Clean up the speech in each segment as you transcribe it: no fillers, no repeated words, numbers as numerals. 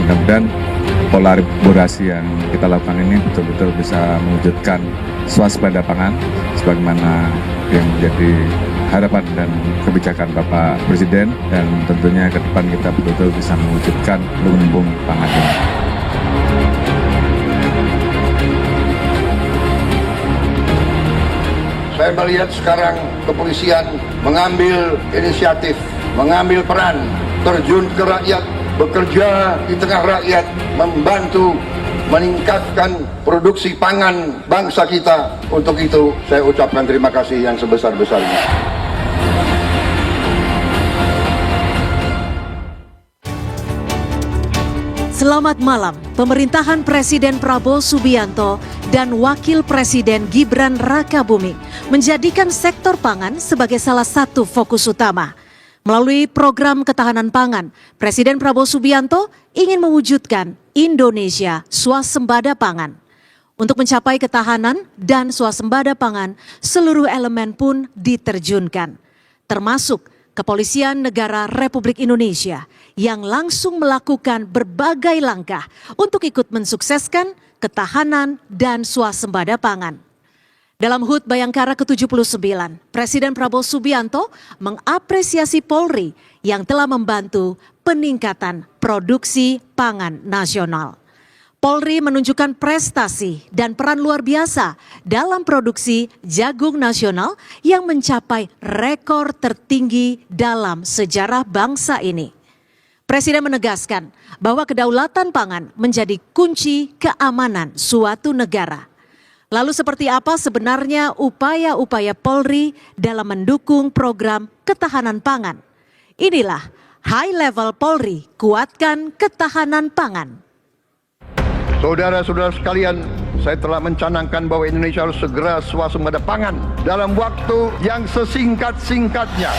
mudah-mudahan kolaborasi yang kita lakukan ini betul-betul bisa mewujudkan swasembada pangan sebagaimana yang menjadi harapan dan kebijakan Bapak Presiden, dan tentunya ke depan kita betul-betul bisa mewujudkan lumbung pangan ini. Saya melihat sekarang kepolisian mengambil inisiatif, mengambil peran, terjun ke rakyat, bekerja di tengah rakyat, membantu meningkatkan produksi pangan bangsa kita. Untuk itu saya ucapkan terima kasih yang sebesar-besarnya. Selamat malam. Pemerintahan Presiden Prabowo Subianto dan Wakil Presiden Gibran Rakabuming menjadikan sektor pangan sebagai salah satu fokus utama. Melalui program ketahanan pangan, Presiden Prabowo Subianto ingin mewujudkan Indonesia swasembada pangan. Untuk mencapai ketahanan dan swasembada pangan, seluruh elemen pun diterjunkan, termasuk Kepolisian Negara Republik Indonesia yang langsung melakukan berbagai langkah untuk ikut mensukseskan ketahanan dan swasembada pangan. Dalam HUT Bayangkara ke-79, Presiden Prabowo Subianto mengapresiasi Polri yang telah membantu peningkatan produksi pangan nasional. Polri menunjukkan prestasi dan peran luar biasa dalam produksi jagung nasional yang mencapai rekor tertinggi dalam sejarah bangsa ini. Presiden menegaskan bahwa kedaulatan pangan menjadi kunci keamanan suatu negara. Lalu seperti apa sebenarnya upaya-upaya Polri dalam mendukung program ketahanan pangan? Inilah High Level Polri Kuatkan Ketahanan Pangan. Saudara-saudara sekalian, saya telah mencanangkan bahwa Indonesia harus segera swasembada pangan dalam waktu yang sesingkat-singkatnya.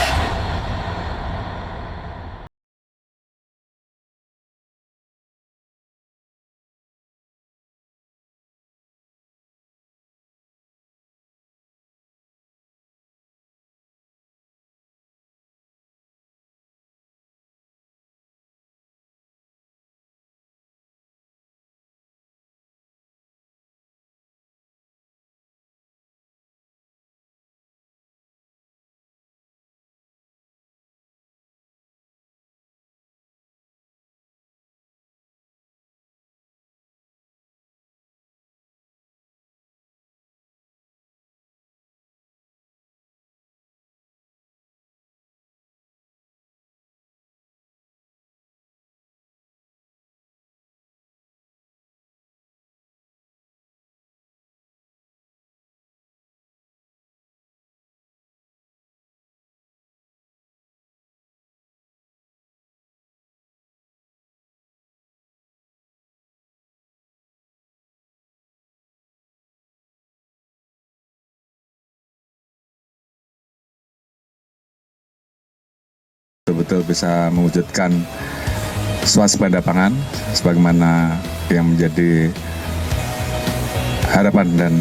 Betul-betul bisa mewujudkan swasembada pangan sebagaimana yang menjadi harapan dan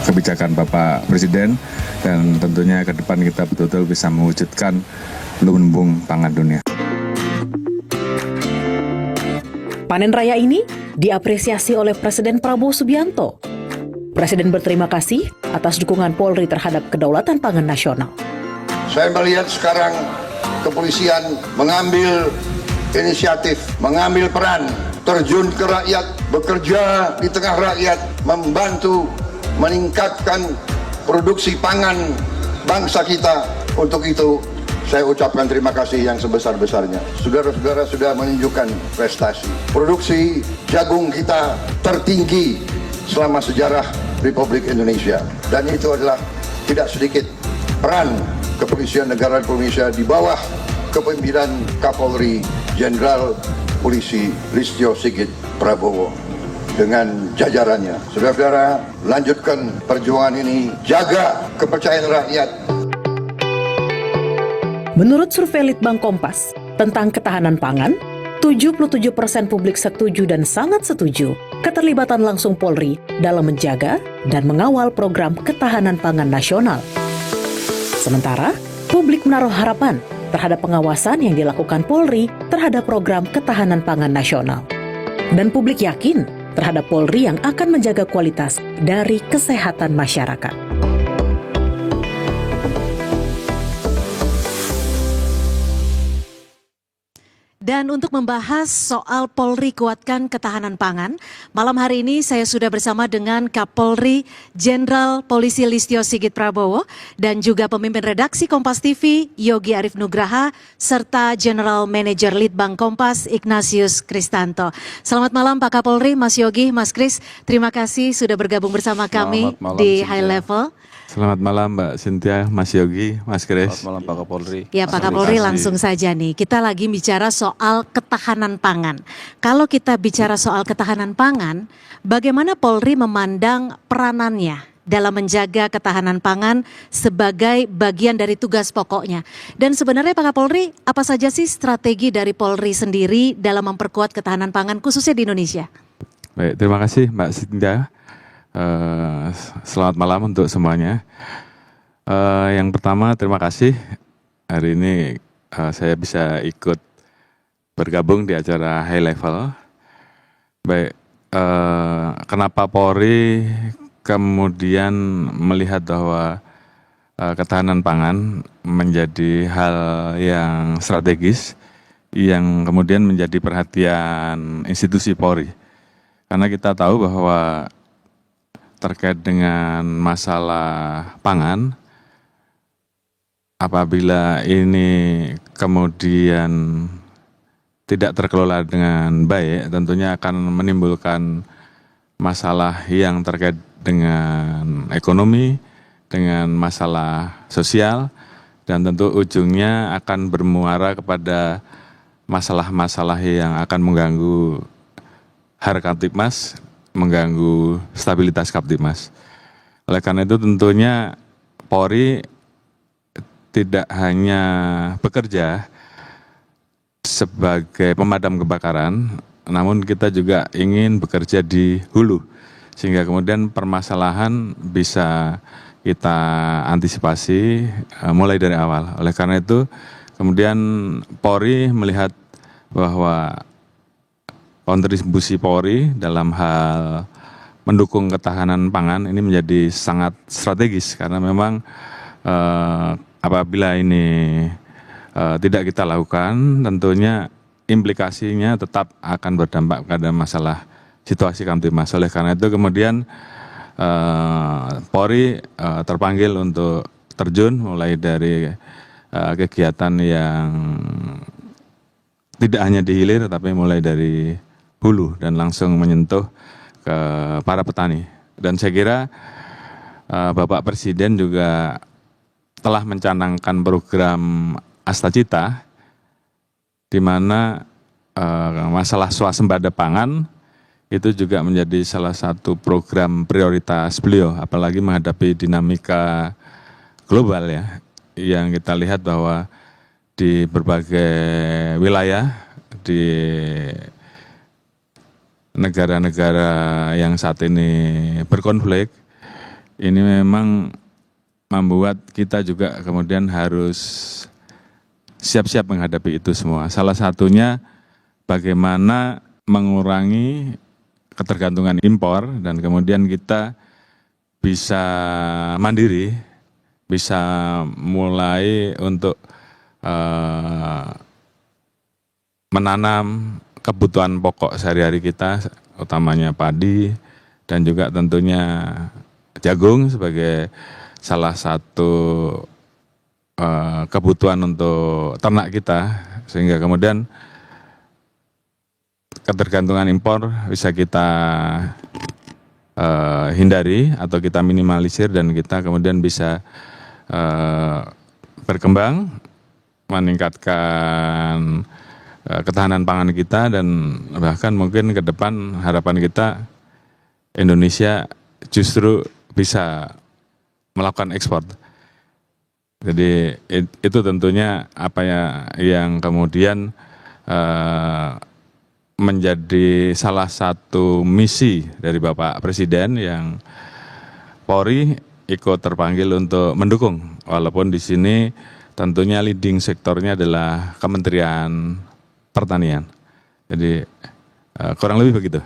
kebijakan Bapak Presiden, dan tentunya ke depan kita betul-betul bisa mewujudkan lumbung pangan dunia. Panen raya ini diapresiasi oleh Presiden Prabowo Subianto. Presiden berterima kasih atas dukungan Polri terhadap kedaulatan pangan nasional. Saya melihat sekarang kepolisian mengambil inisiatif, mengambil peran, terjun ke rakyat, bekerja di tengah rakyat, membantu meningkatkan produksi pangan bangsa kita. Untuk itu saya ucapkan terima kasih yang sebesar-besarnya. Saudara-saudara sudah menunjukkan prestasi. Produksi jagung kita tertinggi selama sejarah Republik Indonesia, dan itu adalah tidak sedikit peran Kepolisian Negara Republik Indonesia di bawah kepemimpinan Kapolri Jenderal Polisi Listio Sigit Prabowo dengan jajarannya. Saudara-saudara, lanjutkan perjuangan ini, jaga kepercayaan rakyat. Menurut survei Litbang Kompas tentang ketahanan pangan, 77% publik setuju dan sangat setuju keterlibatan langsung Polri dalam menjaga dan mengawal program ketahanan pangan nasional. Sementara, publik menaruh harapan terhadap pengawasan yang dilakukan Polri terhadap program ketahanan pangan nasional. Dan publik yakin terhadap Polri yang akan menjaga kualitas dari kesehatan masyarakat. Dan untuk membahas soal Polri kuatkan ketahanan pangan, malam hari ini saya sudah bersama dengan Kapolri Jenderal Polisi Listio Sigit Prabowo dan juga pemimpin redaksi Kompas TV Yogi Arif Nugraha serta General Manager Litbang Kompas Ignatius Kristanto. Selamat malam Pak Kapolri, Mas Yogi, Mas Kris. Terima kasih sudah bergabung bersama kami malam, di Cynthia. High Level. Selamat malam Mbak Cynthia, Mas Yogi, Mas Kris. Selamat malam Pak Kapolri. Ya Pak Kapolri, langsung saja nih, kita lagi bicara soal ketahanan pangan. Kalau kita bicara soal ketahanan pangan, bagaimana Polri memandang peranannya dalam menjaga ketahanan pangan sebagai bagian dari tugas pokoknya? Dan sebenarnya Pak Kapolri, apa saja sih strategi dari Polri sendiri dalam memperkuat ketahanan pangan khususnya di Indonesia? Baik, terima kasih Mbak Cynthia. Selamat malam untuk semuanya. Yang pertama terima kasih hari ini saya bisa ikut bergabung di acara High Level. Baik, kenapa Polri kemudian melihat bahwa ketahanan pangan menjadi hal yang strategis yang kemudian menjadi perhatian institusi Polri. Karena kita tahu bahwa terkait dengan masalah pangan, apabila ini kemudian tidak terkelola dengan baik, tentunya akan menimbulkan masalah yang terkait dengan ekonomi, dengan masalah sosial, dan tentu ujungnya akan bermuara kepada masalah-masalah yang akan mengganggu Harkantipmas, mengganggu stabilitas Kaptipmas. Oleh karena itu tentunya Polri tidak hanya bekerja sebagai pemadam kebakaran, namun kita juga ingin bekerja di hulu, sehingga kemudian permasalahan bisa kita antisipasi mulai dari awal. Oleh karena itu kemudian Polri melihat bahwa kontribusi Polri dalam hal mendukung ketahanan pangan ini menjadi sangat strategis karena memang apabila ini tidak kita lakukan tentunya implikasinya tetap akan berdampak pada masalah situasi Kamtipmas. Oleh karena itu kemudian Polri terpanggil untuk terjun mulai dari kegiatan yang tidak hanya di hilir tapi mulai dari hulu dan langsung menyentuh ke para petani. Dan saya kira Bapak Presiden juga telah mencanangkan program Astacita di mana masalah swasembada pangan itu juga menjadi salah satu program prioritas beliau, apalagi menghadapi dinamika global ya, yang kita lihat bahwa di berbagai wilayah di negara-negara yang saat ini berkonflik, ini memang membuat kita juga kemudian harus siap-siap menghadapi itu semua. Salah satunya bagaimana mengurangi ketergantungan impor dan kemudian kita bisa mandiri, bisa mulai untuk menanam kebutuhan pokok sehari-hari kita, utamanya padi dan juga tentunya jagung sebagai salah satu kebutuhan untuk ternak kita, sehingga kemudian ketergantungan impor bisa kita hindari atau kita minimalisir dan kita kemudian bisa berkembang, meningkatkan ketahanan pangan kita dan bahkan mungkin ke depan harapan kita Indonesia justru bisa melakukan ekspor. Jadi itu tentunya apa ya yang kemudian menjadi salah satu misi dari Bapak Presiden yang Polri ikut terpanggil untuk mendukung, walaupun di sini tentunya leading sektornya adalah Kementerian Pertanian. Jadi Kurang lebih begitu.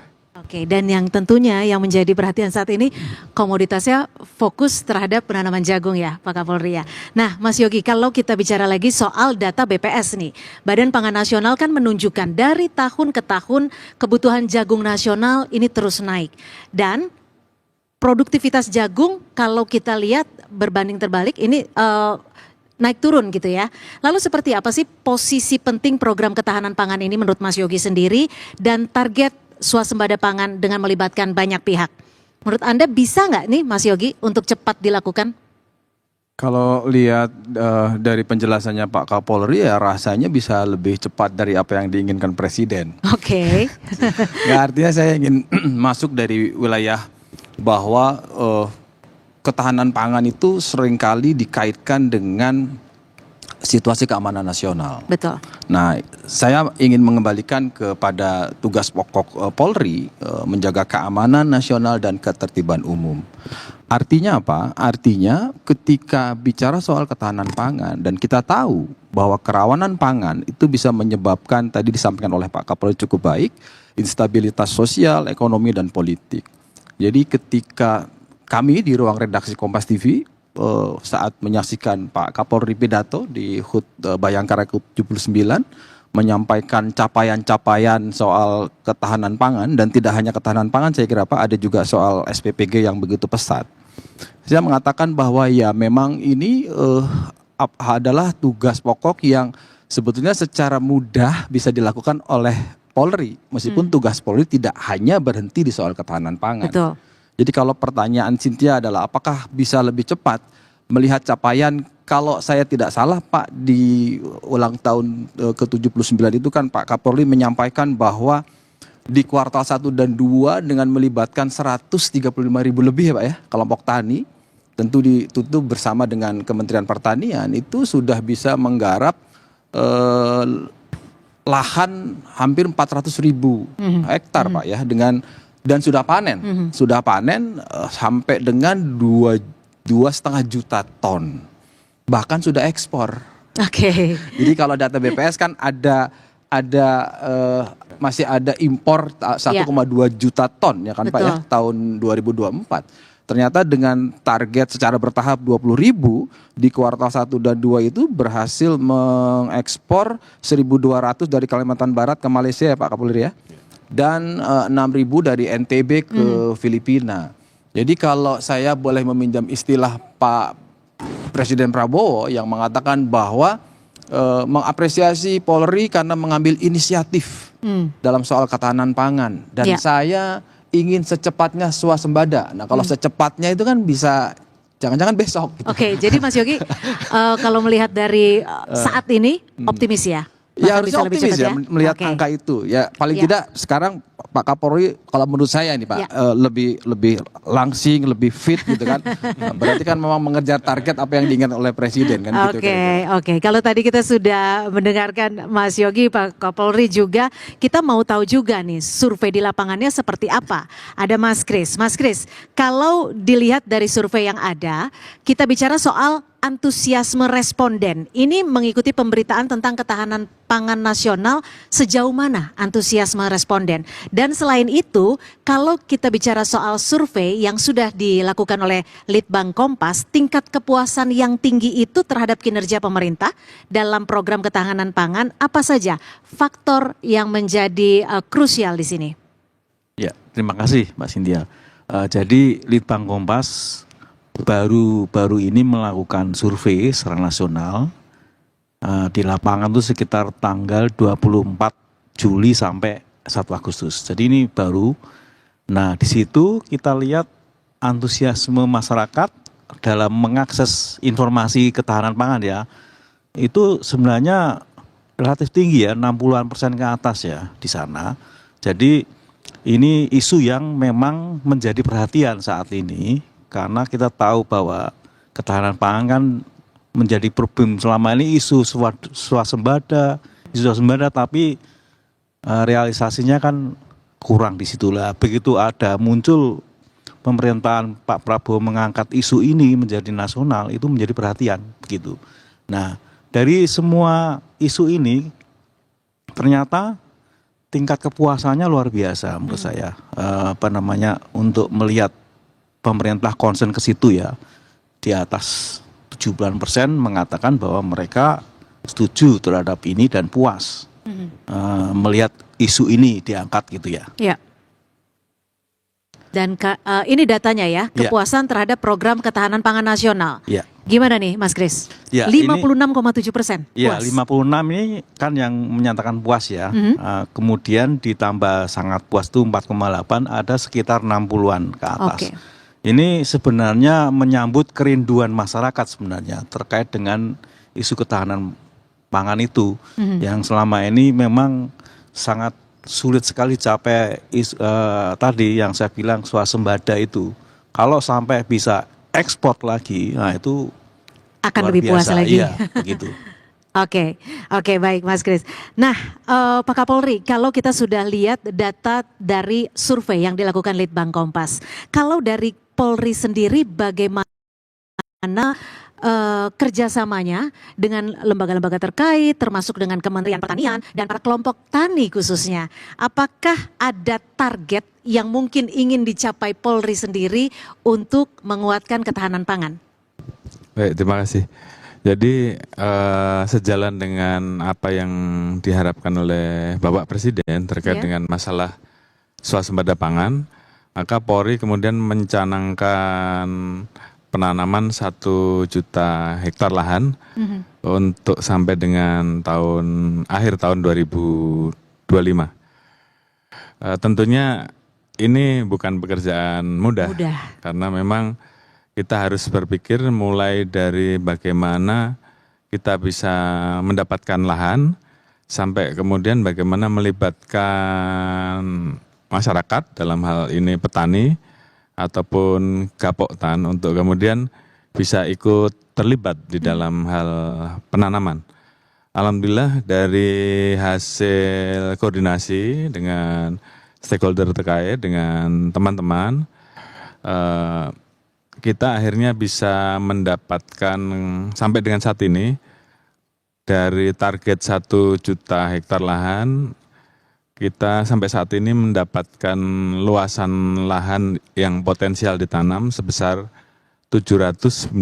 Oke, dan yang tentunya yang menjadi perhatian saat ini komoditasnya fokus terhadap penanaman jagung ya Pak Kapolri ya. Nah Mas Yogi, kalau kita bicara lagi soal data BPS nih, Badan Pangan Nasional kan menunjukkan dari tahun ke tahun kebutuhan jagung nasional ini terus naik. Dan produktivitas jagung kalau kita lihat berbanding terbalik ini naik turun gitu ya. Lalu seperti apa sih posisi penting program ketahanan pangan ini menurut Mas Yogi sendiri dan target swasembada pangan dengan melibatkan banyak pihak? Menurut Anda bisa nggak nih Mas Yogi untuk cepat dilakukan? Kalau lihat dari penjelasannya Pak Kapolri ya rasanya bisa lebih cepat dari apa yang diinginkan Presiden. Oke. Ya, artinya saya ingin masuk dari wilayah bahwa ketahanan pangan itu seringkali dikaitkan dengan situasi keamanan nasional. Betul. Nah, saya ingin mengembalikan kepada tugas pokok Polri menjaga keamanan nasional dan ketertiban umum. Artinya apa? Artinya ketika bicara soal ketahanan pangan dan kita tahu bahwa kerawanan pangan itu bisa menyebabkan, tadi disampaikan oleh Pak Kapolri cukup baik, instabilitas sosial, ekonomi, dan politik. Jadi ketika kami di ruang redaksi Kompas TV saat menyaksikan Pak Kapolri pidato di HUT Bayangkara ke-79 menyampaikan capaian-capaian soal ketahanan pangan, dan tidak hanya ketahanan pangan saya kira Pak, ada juga soal SPPG yang begitu pesat. Saya mengatakan bahwa ya memang ini adalah tugas pokok yang sebetulnya secara mudah bisa dilakukan oleh Polri, meskipun tugas Polri tidak hanya berhenti di soal ketahanan pangan. Betul. Jadi kalau pertanyaan Cynthia adalah apakah bisa lebih cepat melihat capaian, kalau saya tidak salah Pak di ulang tahun ke-79 itu kan Pak Kapolri menyampaikan bahwa di kuartal 1 dan 2 dengan melibatkan 135.000 lebih ya Pak ya, kelompok tani, tentu ditutup bersama dengan Kementerian Pertanian, itu sudah bisa menggarap lahan hampir 400.000 hektar Pak ya, dan sudah panen, sampai dengan 2,5 juta ton, bahkan sudah ekspor. Oke. Jadi kalau data BPS kan masih ada impor 1,2 juta ton ya kan Pak ya, tahun 2024. Ternyata dengan target secara bertahap 20.000 di kuartal 1 dan 2 itu berhasil mengekspor 1.200 dari Kalimantan Barat ke Malaysia ya Pak Kapolri ya. Dan 6.000 dari NTB ke Filipina. Jadi kalau saya boleh meminjam istilah Pak Presiden Prabowo yang mengatakan bahwa mengapresiasi Polri karena mengambil inisiatif dalam soal ketahanan pangan. Dan saya ingin secepatnya swasembada. Nah kalau secepatnya itu kan bisa jangan-jangan besok. Gitu. Oke, jadi Mas Yogi kalau melihat dari saat ini optimis ya? Ya harusnya optimis ya melihat angka itu. Ya paling tidak sekarang Pak Kapolri kalau menurut saya ini Pak lebih langsing, lebih fit gitu kan. Berarti kan memang mengejar target apa yang diinginkan oleh Presiden kan gitu. Oke. Kalau tadi kita sudah mendengarkan Mas Yogi, Pak Kapolri juga, kita mau tahu juga nih survei di lapangannya seperti apa. Ada Mas Kris. Mas Kris, kalau dilihat dari survei yang ada, kita bicara soal antusiasme responden. Ini mengikuti pemberitaan tentang ketahanan pangan nasional, sejauh mana antusiasme responden. Dan selain itu, kalau kita bicara soal survei yang sudah dilakukan oleh Litbang Kompas, tingkat kepuasan yang tinggi itu terhadap kinerja pemerintah dalam program ketahanan pangan, apa saja faktor yang menjadi krusial di sini? Ya, terima kasih Mbak Cynthia. Jadi Litbang Kompas baru ini melakukan survei secara nasional di lapangan itu sekitar tanggal 24 Juli sampai 1 Agustus. Jadi ini baru. Nah di situ kita lihat antusiasme masyarakat dalam mengakses informasi ketahanan pangan ya, itu sebenarnya relatif tinggi ya, 60% ke atas ya di sana. Jadi ini isu yang memang menjadi perhatian saat ini. Karena kita tahu bahwa ketahanan pangan kan menjadi problem selama ini isu swasembada, tapi realisasinya kan kurang di situlah. Begitu ada muncul pemerintahan Pak Prabowo mengangkat isu ini menjadi nasional, itu menjadi perhatian begitu. Nah, dari semua isu ini ternyata tingkat kepuasannya luar biasa menurut saya. Untuk melihat pemerintah concern ke situ ya, di atas 70% mengatakan bahwa mereka setuju terhadap ini dan puas melihat isu ini diangkat gitu ya. Ya. Dan ini datanya ya, Ya. kepuasan terhadap program ketahanan pangan nasional. Ya. Gimana nih Mas Kris? Ya, 56,7% Iya, puas. 56 ini kan yang menyatakan puas ya. Kemudian ditambah sangat puas itu 4,8, ada sekitar 60-an ke atas. Oke. Ini sebenarnya menyambut kerinduan masyarakat sebenarnya terkait dengan isu ketahanan pangan itu yang selama ini memang sangat sulit sekali capai tadi yang saya bilang swasembada itu. Kalau sampai bisa ekspor lagi, nah itu Akan luar lebih puas biasa. lagi. Iya, begitu. Oke, baik Mas Kris. Nah, Pak Kapolri, kalau kita sudah lihat data dari survei yang dilakukan Litbang Kompas, kalau dari Polri sendiri bagaimana kerjasamanya dengan lembaga-lembaga terkait, termasuk dengan Kementerian Pertanian dan para kelompok tani khususnya, apakah ada target yang mungkin ingin dicapai Polri sendiri untuk menguatkan ketahanan pangan? Baik, terima kasih. Jadi sejalan dengan apa yang diharapkan oleh Bapak Presiden terkait dengan masalah swasembada pangan, maka Polri kemudian mencanangkan penanaman 1 juta hektar lahan untuk sampai dengan akhir tahun 2025. Tentunya ini bukan pekerjaan mudah. Karena memang kita harus berpikir mulai dari bagaimana kita bisa mendapatkan lahan, sampai kemudian bagaimana melibatkan masyarakat, dalam hal ini petani, ataupun gapoktan untuk kemudian bisa ikut terlibat di dalam hal penanaman. Alhamdulillah dari hasil koordinasi dengan stakeholder terkait, dengan teman-teman, kita akhirnya bisa mendapatkan sampai dengan saat ini dari target 1 juta hektar lahan, kita sampai saat ini mendapatkan luasan lahan yang potensial ditanam sebesar 796.000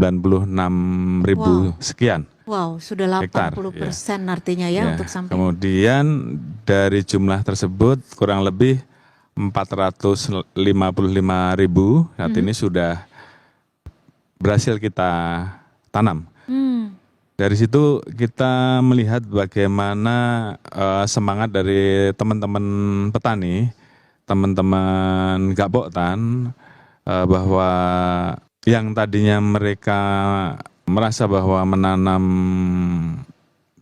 sekian. Wow, sudah 80% artinya ya untuk sampai. Kemudian dari jumlah tersebut kurang lebih 455.000 saat ini sudah berhasil kita tanam. Dari situ kita melihat bagaimana semangat dari teman-teman petani, teman-teman gapoktan, bahwa yang tadinya mereka merasa bahwa menanam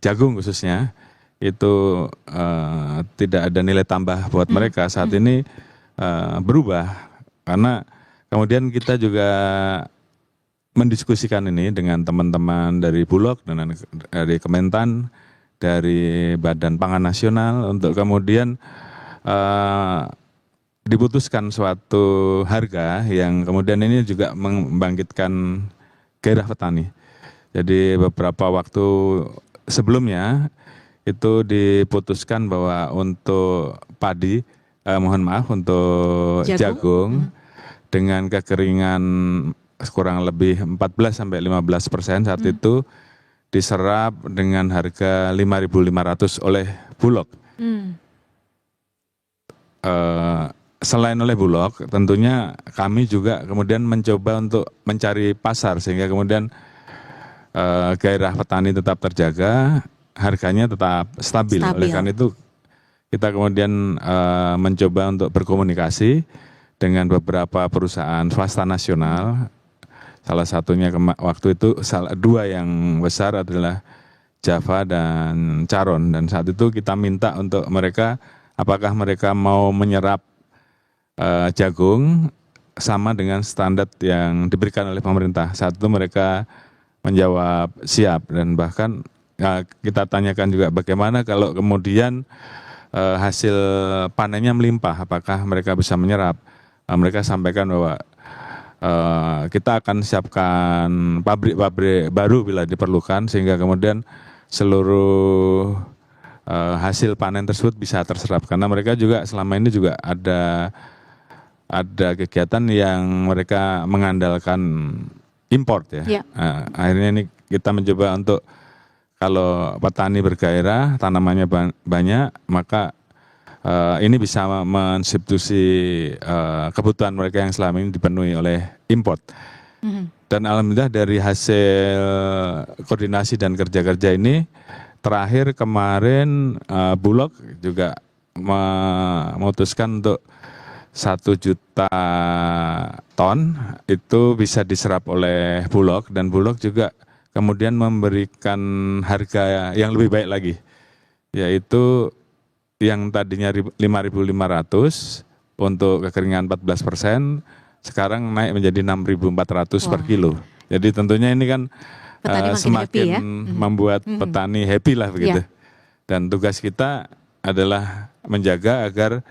jagung khususnya itu tidak ada nilai tambah buat mereka, saat ini berubah. Karena kemudian kita juga mendiskusikan ini dengan teman-teman dari Bulog, dan dari Kementan, dari Badan Pangan Nasional, untuk kemudian diputuskan suatu harga yang kemudian ini juga membangkitkan gairah petani. Jadi beberapa waktu sebelumnya itu diputuskan bahwa untuk padi, untuk jagung dengan kekeringan kurang lebih 14-15% saat itu diserap dengan harga 5.500 oleh Bulog. Selain oleh Bulog, tentunya kami juga kemudian mencoba untuk mencari pasar sehingga kemudian gairah petani tetap terjaga, harganya tetap stabil. Oleh karena itu kita kemudian mencoba untuk berkomunikasi dengan beberapa perusahaan swasta nasional. Salah satunya waktu itu 2 yang besar adalah Java dan Caron, dan saat itu kita minta untuk mereka apakah mereka mau menyerap jagung sama dengan standar yang diberikan oleh pemerintah. Saat itu mereka menjawab siap, dan bahkan kita tanyakan juga bagaimana kalau kemudian hasil panennya melimpah, apakah mereka bisa menyerap. Mereka sampaikan bahwa kita akan siapkan pabrik-pabrik baru bila diperlukan, sehingga kemudian seluruh hasil panen tersebut bisa terserap, karena mereka juga selama ini juga ada kegiatan yang mereka mengandalkan import ya. Ya. Akhirnya ini kita mencoba untuk kalau petani bergairah, tanamannya banyak, maka ini bisa mensubstitusi kebutuhan mereka yang selama ini dipenuhi oleh import. Dan alhamdulillah dari hasil koordinasi dan kerja-kerja ini, terakhir kemarin Bulog juga memutuskan untuk 1 juta ton itu bisa diserap oleh Bulog, dan Bulog juga kemudian memberikan harga yang lebih baik lagi, yaitu yang tadinya 5.500 untuk kekeringan 14%, sekarang naik menjadi 6.400 per kilo. Jadi tentunya ini kan Petani makin semakin happy ya. membuat petani happy lah begitu. Dan tugas kita adalah menjaga agar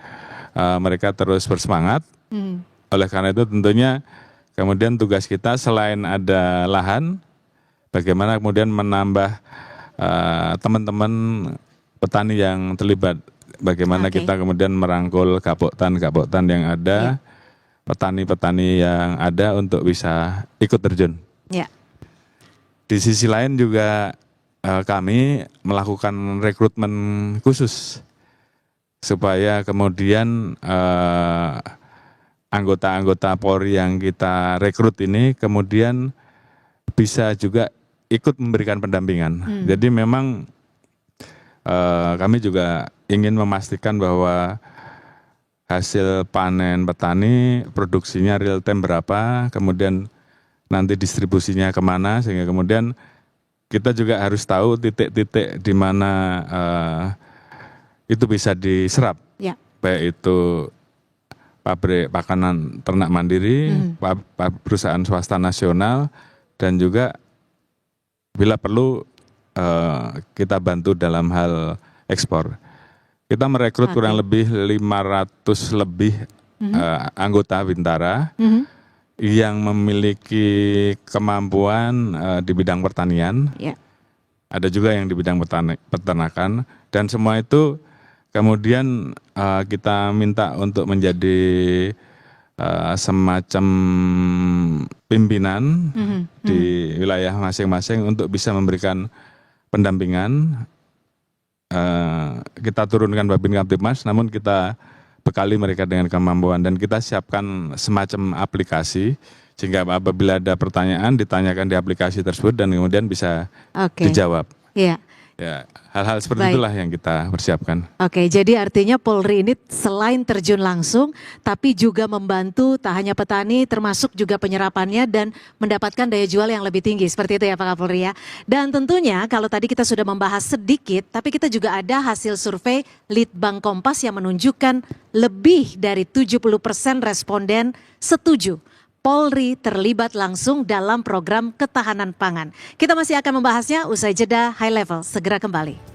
mereka terus bersemangat. Oleh karena itu tentunya kemudian tugas kita selain ada lahan, bagaimana kemudian menambah teman-teman petani yang terlibat. Bagaimana kita kemudian merangkul gapoktan yang ada, petani-petani yang ada untuk bisa ikut terjun. Ya. Di sisi lain juga kami melakukan rekrutmen khusus supaya kemudian anggota-anggota Polri yang kita rekrut ini kemudian bisa juga ikut memberikan pendampingan. Jadi memang kami juga ingin memastikan bahwa hasil panen petani produksinya real time berapa, kemudian nanti distribusinya kemana, sehingga kemudian kita juga harus tahu titik-titik di mana itu bisa diserap, baik itu pabrik pakanan ternak mandiri, perusahaan swasta nasional, dan juga bila perlu kita bantu dalam hal ekspor. Kita merekrut kurang lebih 500 lebih anggota Bintara yang memiliki kemampuan di bidang pertanian, ada juga yang di bidang peternakan, dan semua itu kemudian kita minta untuk menjadi semacam pimpinan di wilayah masing-masing untuk bisa memberikan pendampingan. Kita turunkan Babin Kamtipmas, namun kita bekali mereka dengan kemampuan, dan kita siapkan semacam aplikasi sehingga apabila ada pertanyaan ditanyakan di aplikasi tersebut dan kemudian bisa dijawab. Ya, hal-hal seperti itulah yang kita persiapkan. Jadi artinya Polri ini selain terjun langsung, tapi juga membantu tak hanya petani, termasuk juga penyerapannya dan mendapatkan daya jual yang lebih tinggi. Seperti itu ya Pak Kapolri ya. Dan tentunya kalau tadi kita sudah membahas sedikit, tapi kita juga ada hasil survei Litbang Kompas yang menunjukkan lebih dari 70% responden setuju Polri terlibat langsung dalam program ketahanan pangan. Kita masih akan membahasnya usai jeda high level. Segera kembali.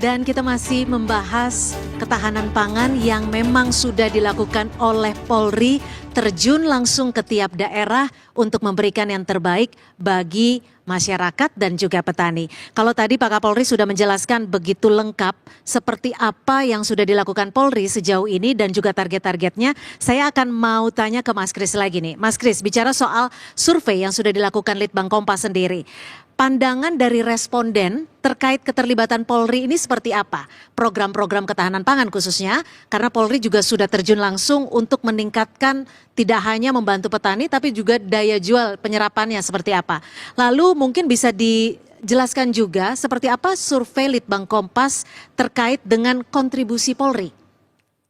Dan kita masih membahas ketahanan pangan yang memang sudah dilakukan oleh Polri, terjun langsung ke tiap daerah untuk memberikan yang terbaik bagi masyarakat dan juga petani. Kalau tadi Pak Kapolri sudah menjelaskan begitu lengkap seperti apa yang sudah dilakukan Polri sejauh ini dan juga target-targetnya, saya akan mau tanya ke Mas Kris lagi nih. Mas Kris, bicara soal survei yang sudah dilakukan Litbang Kompas sendiri. Pandangan dari responden terkait keterlibatan Polri ini seperti apa? Program-program ketahanan pangan khususnya, karena Polri juga sudah terjun langsung untuk meningkatkan tidak hanya membantu petani tapi juga daya jual penyerapannya seperti apa. Lalu mungkin bisa dijelaskan juga seperti apa survei Litbang Kompas terkait dengan kontribusi Polri.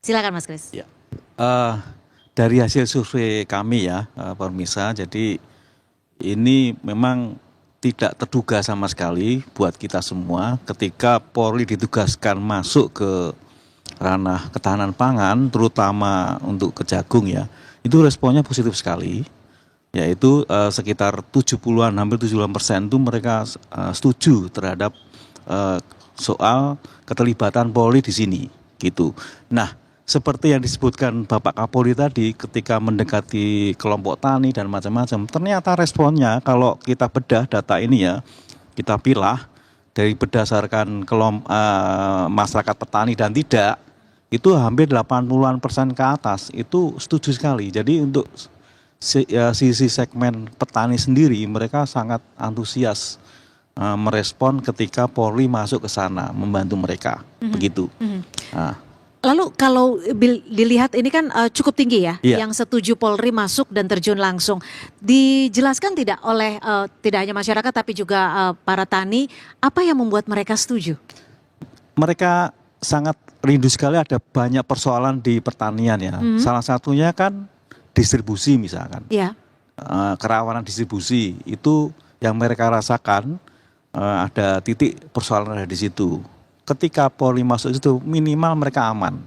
Silakan Mas Kris. Ya. Dari hasil survei kami ya, Permisa, jadi ini memang tidak terduga sama sekali buat kita semua ketika Polri ditugaskan masuk ke ranah ketahanan pangan, terutama untuk kejagung ya, itu responnya positif sekali, yaitu sekitar 70-an, hampir 70% itu mereka setuju terhadap soal keterlibatan Polri di sini, gitu. Nah, seperti yang disebutkan Bapak Kapolri tadi, ketika mendekati kelompok tani dan macam-macam, ternyata responnya kalau kita bedah data ini ya, kita pilah dari berdasarkan masyarakat petani dan tidak, itu hampir 80% ke atas, itu setuju sekali. Jadi untuk sisi segmen petani sendiri, mereka sangat antusias merespon ketika Polri masuk ke sana, membantu mereka, begitu. Nah, lalu kalau dilihat ini kan cukup tinggi ya, Iya. yang setuju Polri masuk dan terjun langsung. Dijelaskan tidak oleh tidak hanya masyarakat tapi juga para tani, apa yang membuat mereka setuju? mereka sangat rindu sekali, ada banyak persoalan di pertanian ya. Salah satunya kan distribusi misalkan. Ya. Kerawanan distribusi itu yang mereka rasakan, ada titik persoalan ada di situ. Ketika Polri masuk itu minimal mereka aman.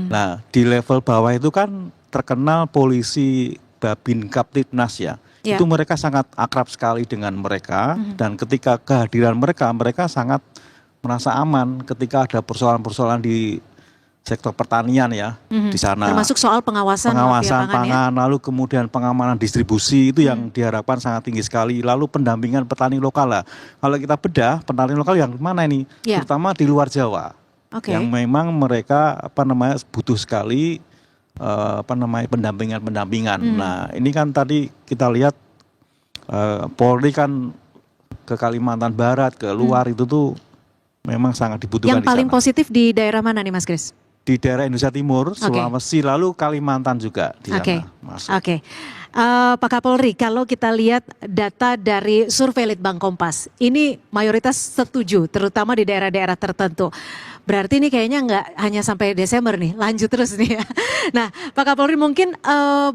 Nah di level bawah itu kan terkenal polisi Babin Kaptipnas ya. Ya. Itu mereka sangat akrab sekali dengan mereka dan ketika kehadiran mereka sangat merasa aman ketika ada persoalan-persoalan di sektor pertanian ya di sana. Termasuk soal pengawasan mafia pangan ya? pangan, lalu kemudian pengamanan distribusi itu yang diharapkan sangat tinggi sekali. Lalu pendampingan petani lokal lah. Kalau kita bedah petani lokal yang mana ini? Ya. Terutama di luar Jawa. Oke. Yang memang mereka butuh sekali pendampingan. Nah ini kan tadi kita lihat Polri kan ke Kalimantan Barat, ke luar itu tuh memang sangat dibutuhkan. Yang paling di sana. positif di daerah mana nih Mas Kris? Di daerah Indonesia Timur, Sulawesi, lalu Kalimantan juga di sana masuk. Oke. Pak Kapolri, kalau kita lihat data dari survei Litbang Kompas, ini mayoritas setuju, terutama di daerah-daerah tertentu. Berarti ini kayaknya nggak hanya sampai Desember nih, lanjut terus nih ya. Nah, Pak Kapolri mungkin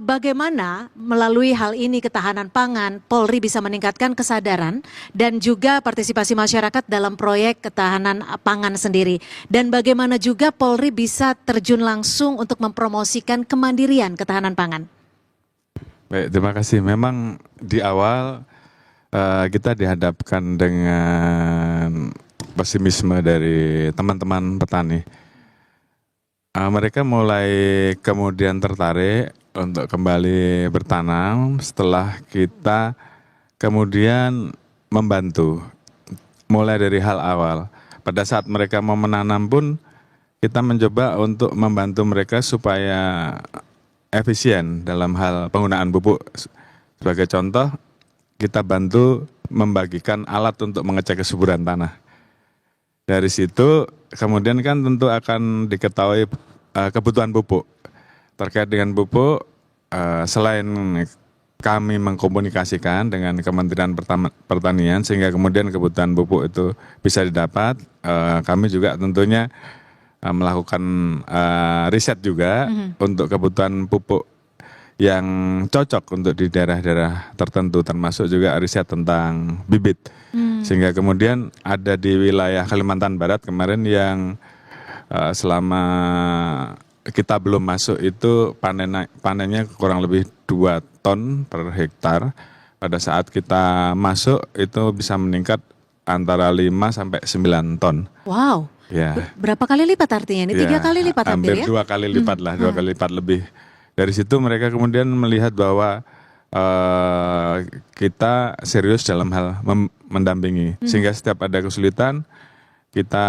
bagaimana melalui hal ini ketahanan pangan, Polri bisa meningkatkan kesadaran dan juga partisipasi masyarakat dalam proyek ketahanan pangan sendiri. Dan bagaimana juga Polri bisa terjun langsung untuk mempromosikan kemandirian ketahanan pangan. Baik, terima kasih. Memang di awal kita dihadapkan dengan pesimisme dari teman-teman petani. Mereka mulai kemudian tertarik untuk kembali bertanam setelah kita kemudian membantu. Mulai dari hal awal. Pada saat mereka mau menanam pun kita mencoba untuk membantu mereka supaya efisien dalam hal penggunaan pupuk. Sebagai contoh, kita bantu membagikan alat untuk mengecek kesuburan tanah. Dari situ kemudian kan tentu akan diketahui kebutuhan pupuk. Terkait dengan pupuk, selain kami mengkomunikasikan dengan Kementerian Pertanian sehingga kemudian kebutuhan pupuk itu bisa didapat, kami juga tentunya melakukan riset juga untuk kebutuhan pupuk yang cocok untuk di daerah-daerah tertentu, termasuk juga riset tentang bibit. Sehingga kemudian ada di wilayah Kalimantan Barat kemarin yang selama kita belum masuk itu panennya kurang lebih 2 ton per hektar. Pada saat kita masuk itu bisa meningkat antara 5 sampai 9 ton. Wow. Ya. Berapa kali lipat artinya ini? 3 kali lipat hampir ya? 2 kali lipat lah, 2 kali lipat lebih. Dari situ mereka kemudian melihat bahwa kita serius dalam hal mendampingi, sehingga setiap ada kesulitan kita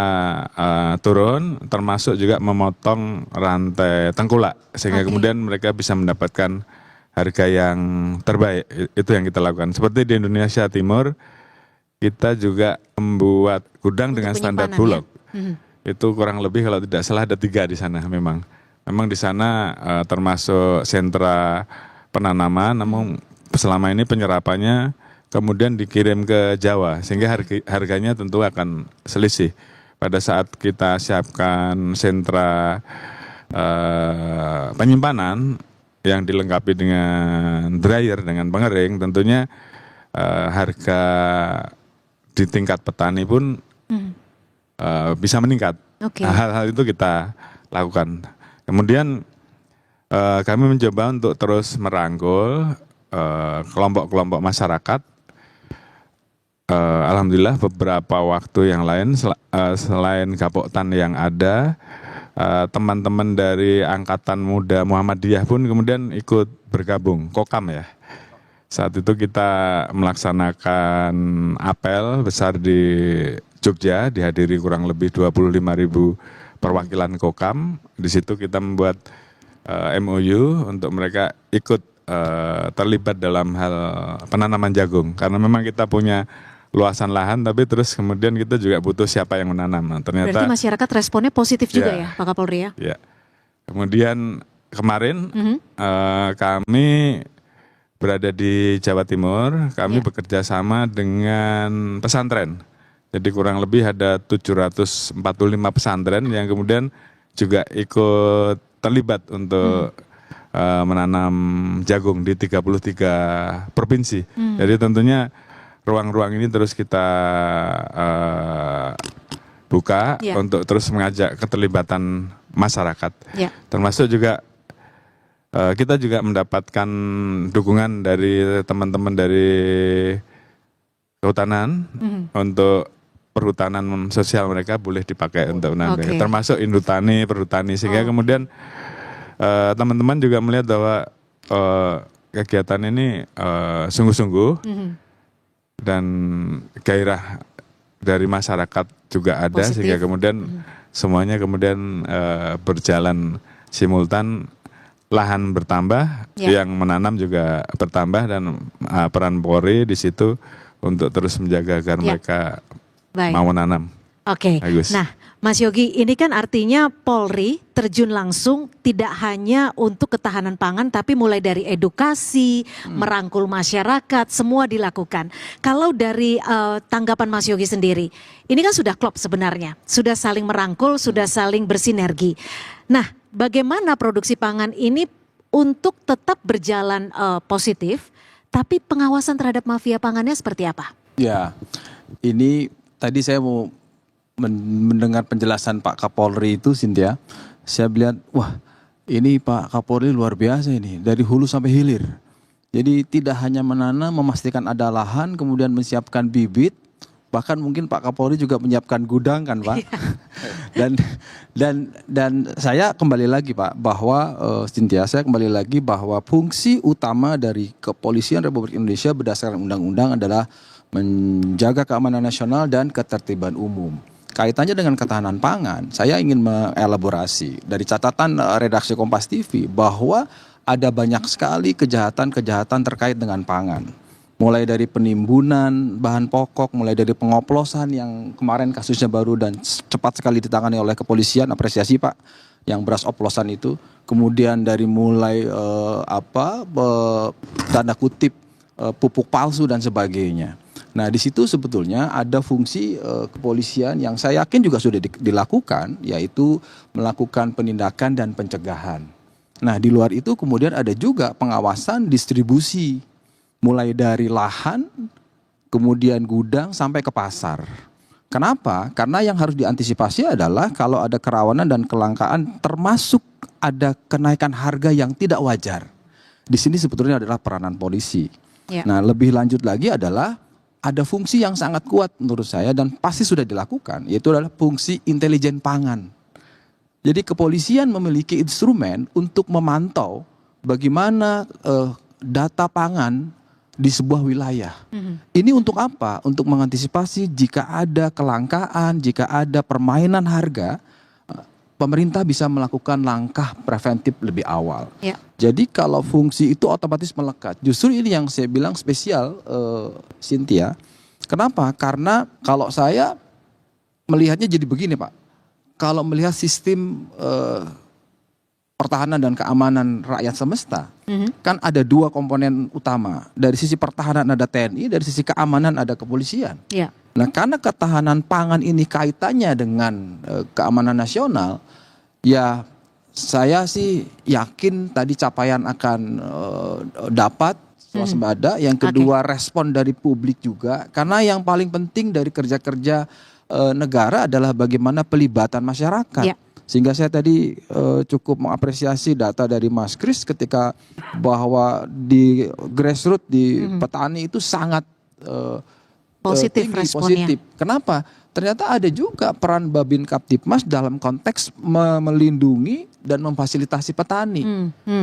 turun, termasuk juga memotong rantai tengkulak, sehingga kemudian mereka bisa mendapatkan harga yang terbaik. Itu yang kita lakukan. Seperti di Indonesia Timur, kita juga membuat gudang Untuk dengan standar penyimpanan, Bulog. Itu kurang lebih kalau tidak salah ada 3 di sana memang. Memang di sana termasuk sentra penanaman, namun selama ini penyerapannya kemudian dikirim ke Jawa, sehingga harganya tentu akan selisih. Pada saat kita siapkan sentra penyimpanan yang dilengkapi dengan dryer, dengan pengering, tentunya harga di tingkat petani pun bisa meningkat. Nah, hal-hal itu kita lakukan. Kemudian kami mencoba untuk terus merangkul kelompok-kelompok masyarakat. Alhamdulillah beberapa waktu yang lain selain Gapoktan yang ada, teman-teman dari Angkatan Muda Muhammadiyah pun kemudian ikut bergabung, Kokam ya. Saat itu kita melaksanakan apel besar di Jogja, dihadiri kurang lebih 25.000 perwakilan Kokam. Di situ kita membuat MOU untuk mereka ikut terlibat dalam hal penanaman jagung, karena memang kita punya luasan lahan, tapi terus kemudian kita juga butuh siapa yang menanam. Nah, ternyata Berarti masyarakat responnya positif juga ya Pak Kapolri ya? Ya. Kemudian kemarin kami berada di Jawa Timur, kami bekerja sama dengan pesantren. Jadi kurang lebih ada 745 pesantren yang kemudian juga ikut terlibat untuk menanam jagung di 33 provinsi. Jadi tentunya ruang-ruang ini terus kita buka untuk terus mengajak keterlibatan masyarakat. Termasuk juga kita juga mendapatkan dukungan dari teman-teman dari kehutanan untuk perhutanan sosial mereka boleh dipakai untuk menanam. Termasuk Indutani, Perhutani, sehingga kemudian teman-teman juga melihat bahwa kegiatan ini sungguh-sungguh dan gairah dari masyarakat juga ada. Positif. Sehingga kemudian semuanya kemudian berjalan simultan, lahan bertambah, yang menanam juga bertambah, dan peran Polri di situ untuk terus menjaga agar mereka mau menanam. Nah, Mas Yogi, ini kan artinya Polri terjun langsung tidak hanya untuk ketahanan pangan, tapi mulai dari edukasi, merangkul masyarakat, semua dilakukan. Kalau dari tanggapan Mas Yogi sendiri, ini kan sudah klop sebenarnya, sudah saling merangkul, sudah saling bersinergi. Nah, bagaimana produksi pangan ini untuk tetap berjalan positif, tapi pengawasan terhadap mafia pangannya seperti apa? Ya, ini tadi saya mau mendengar penjelasan Pak Kapolri itu, Cynthia, saya melihat, wah ini Pak Kapolri luar biasa ini, dari hulu sampai hilir. Jadi tidak hanya menanam, memastikan ada lahan, kemudian menyiapkan bibit, bahkan mungkin Pak Kapolri juga menyiapkan gudang kan Pak. dan saya kembali lagi Pak, bahwa Cynthia, saya kembali lagi bahwa fungsi utama dari Kepolisian Republik Indonesia berdasarkan undang-undang adalah menjaga keamanan nasional dan ketertiban umum. Kaitannya dengan ketahanan pangan, saya ingin mengelaborasi dari catatan redaksi Kompas TV bahwa ada banyak sekali kejahatan-kejahatan terkait dengan pangan. Mulai dari penimbunan bahan pokok, mulai dari pengoplosan yang kemarin kasusnya baru dan cepat sekali ditangani oleh kepolisian, apresiasi Pak, yang beras oplosan itu. Kemudian dari mulai tanda kutip pupuk palsu dan sebagainya. Nah, di situ sebetulnya ada fungsi kepolisian yang saya yakin juga sudah dilakukan, yaitu melakukan penindakan dan pencegahan. Nah, di luar itu kemudian ada juga pengawasan distribusi, mulai dari lahan, kemudian gudang sampai ke pasar. Kenapa? Karena yang harus diantisipasi adalah kalau ada kerawanan dan kelangkaan, termasuk ada kenaikan harga yang tidak wajar. Di sini sebetulnya adalah peranan polisi. Nah, lebih lanjut lagi adalah ada fungsi yang sangat kuat menurut saya dan pasti sudah dilakukan, yaitu adalah fungsi intelijen pangan. Jadi kepolisian memiliki instrumen untuk memantau bagaimana data pangan di sebuah wilayah. Ini untuk apa? Untuk mengantisipasi jika ada kelangkaan, jika ada permainan harga, pemerintah bisa melakukan langkah preventif lebih awal. Ya. Jadi kalau fungsi itu otomatis melekat. Justru ini yang saya bilang spesial, Cynthia. Kenapa? Karena kalau saya melihatnya jadi begini, Pak. Kalau melihat sistem pertahanan dan keamanan rakyat semesta, kan ada dua komponen utama. Dari sisi pertahanan ada TNI, dari sisi keamanan ada kepolisian. Ya. Nah, karena ketahanan pangan ini kaitannya dengan keamanan nasional, ya saya sih yakin tadi capaian akan dapat swasembada. Yang kedua respon dari publik juga, karena yang paling penting dari kerja-kerja negara adalah bagaimana pelibatan masyarakat. Ya. Sehingga saya tadi cukup mengapresiasi data dari Mas Kris ketika bahwa di grassroots di petani itu sangat Positif tinggi, responnya. positif. Kenapa? Ternyata ada juga peran Babin Kaptipmas dalam konteks melindungi dan memfasilitasi petani.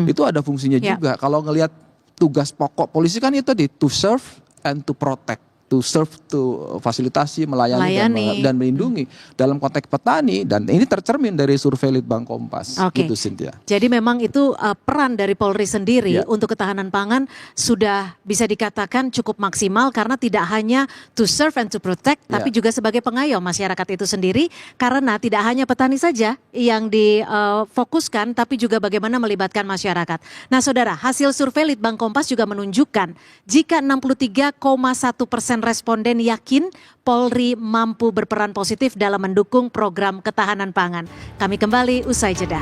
Itu ada fungsinya Ya. juga. Kalau ngelihat tugas pokok polisi kan itu tadi, to serve and to protect. To serve, to fasilitasi, melayani. Dan melindungi. Dalam konteks petani, dan ini tercermin dari survei Litbang Kompas. Oke. Gitu, Cynthia. Jadi memang itu peran dari Polri sendiri Ya. untuk ketahanan pangan sudah bisa dikatakan cukup maksimal karena tidak hanya to serve and to protect, tapi juga sebagai pengayom masyarakat itu sendiri, karena tidak hanya petani saja yang difokuskan, tapi juga bagaimana melibatkan masyarakat. Nah saudara, hasil survei Litbang Kompas juga menunjukkan jika 63,1% responden yakin Polri mampu berperan positif dalam mendukung program ketahanan pangan. Kami kembali usai jeda.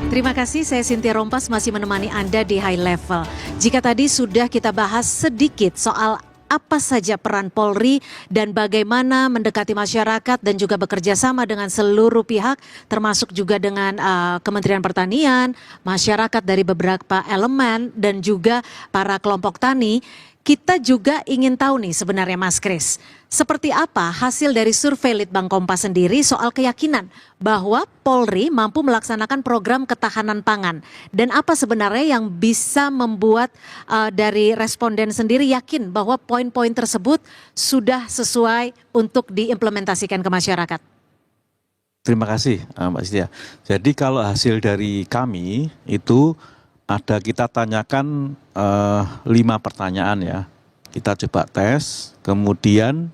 Terima kasih, saya Cynthia Rompas masih menemani Anda di High Level. Jika tadi sudah kita bahas sedikit soal apa saja peran Polri dan bagaimana mendekati masyarakat dan juga bekerja sama dengan seluruh pihak, termasuk juga dengan Kementerian Pertanian, masyarakat dari beberapa elemen dan juga para kelompok tani. Kita juga ingin tahu nih sebenarnya Mas Kris, seperti apa hasil dari survei Litbang Kompas sendiri soal keyakinan bahwa Polri mampu melaksanakan program ketahanan pangan, dan apa sebenarnya yang bisa membuat dari responden sendiri yakin bahwa poin-poin tersebut sudah sesuai untuk diimplementasikan ke masyarakat. Terima kasih Mbak Cynthia. Jadi kalau hasil dari kami itu ada, kita tanyakan 5 pertanyaan ya. Kita coba tes, kemudian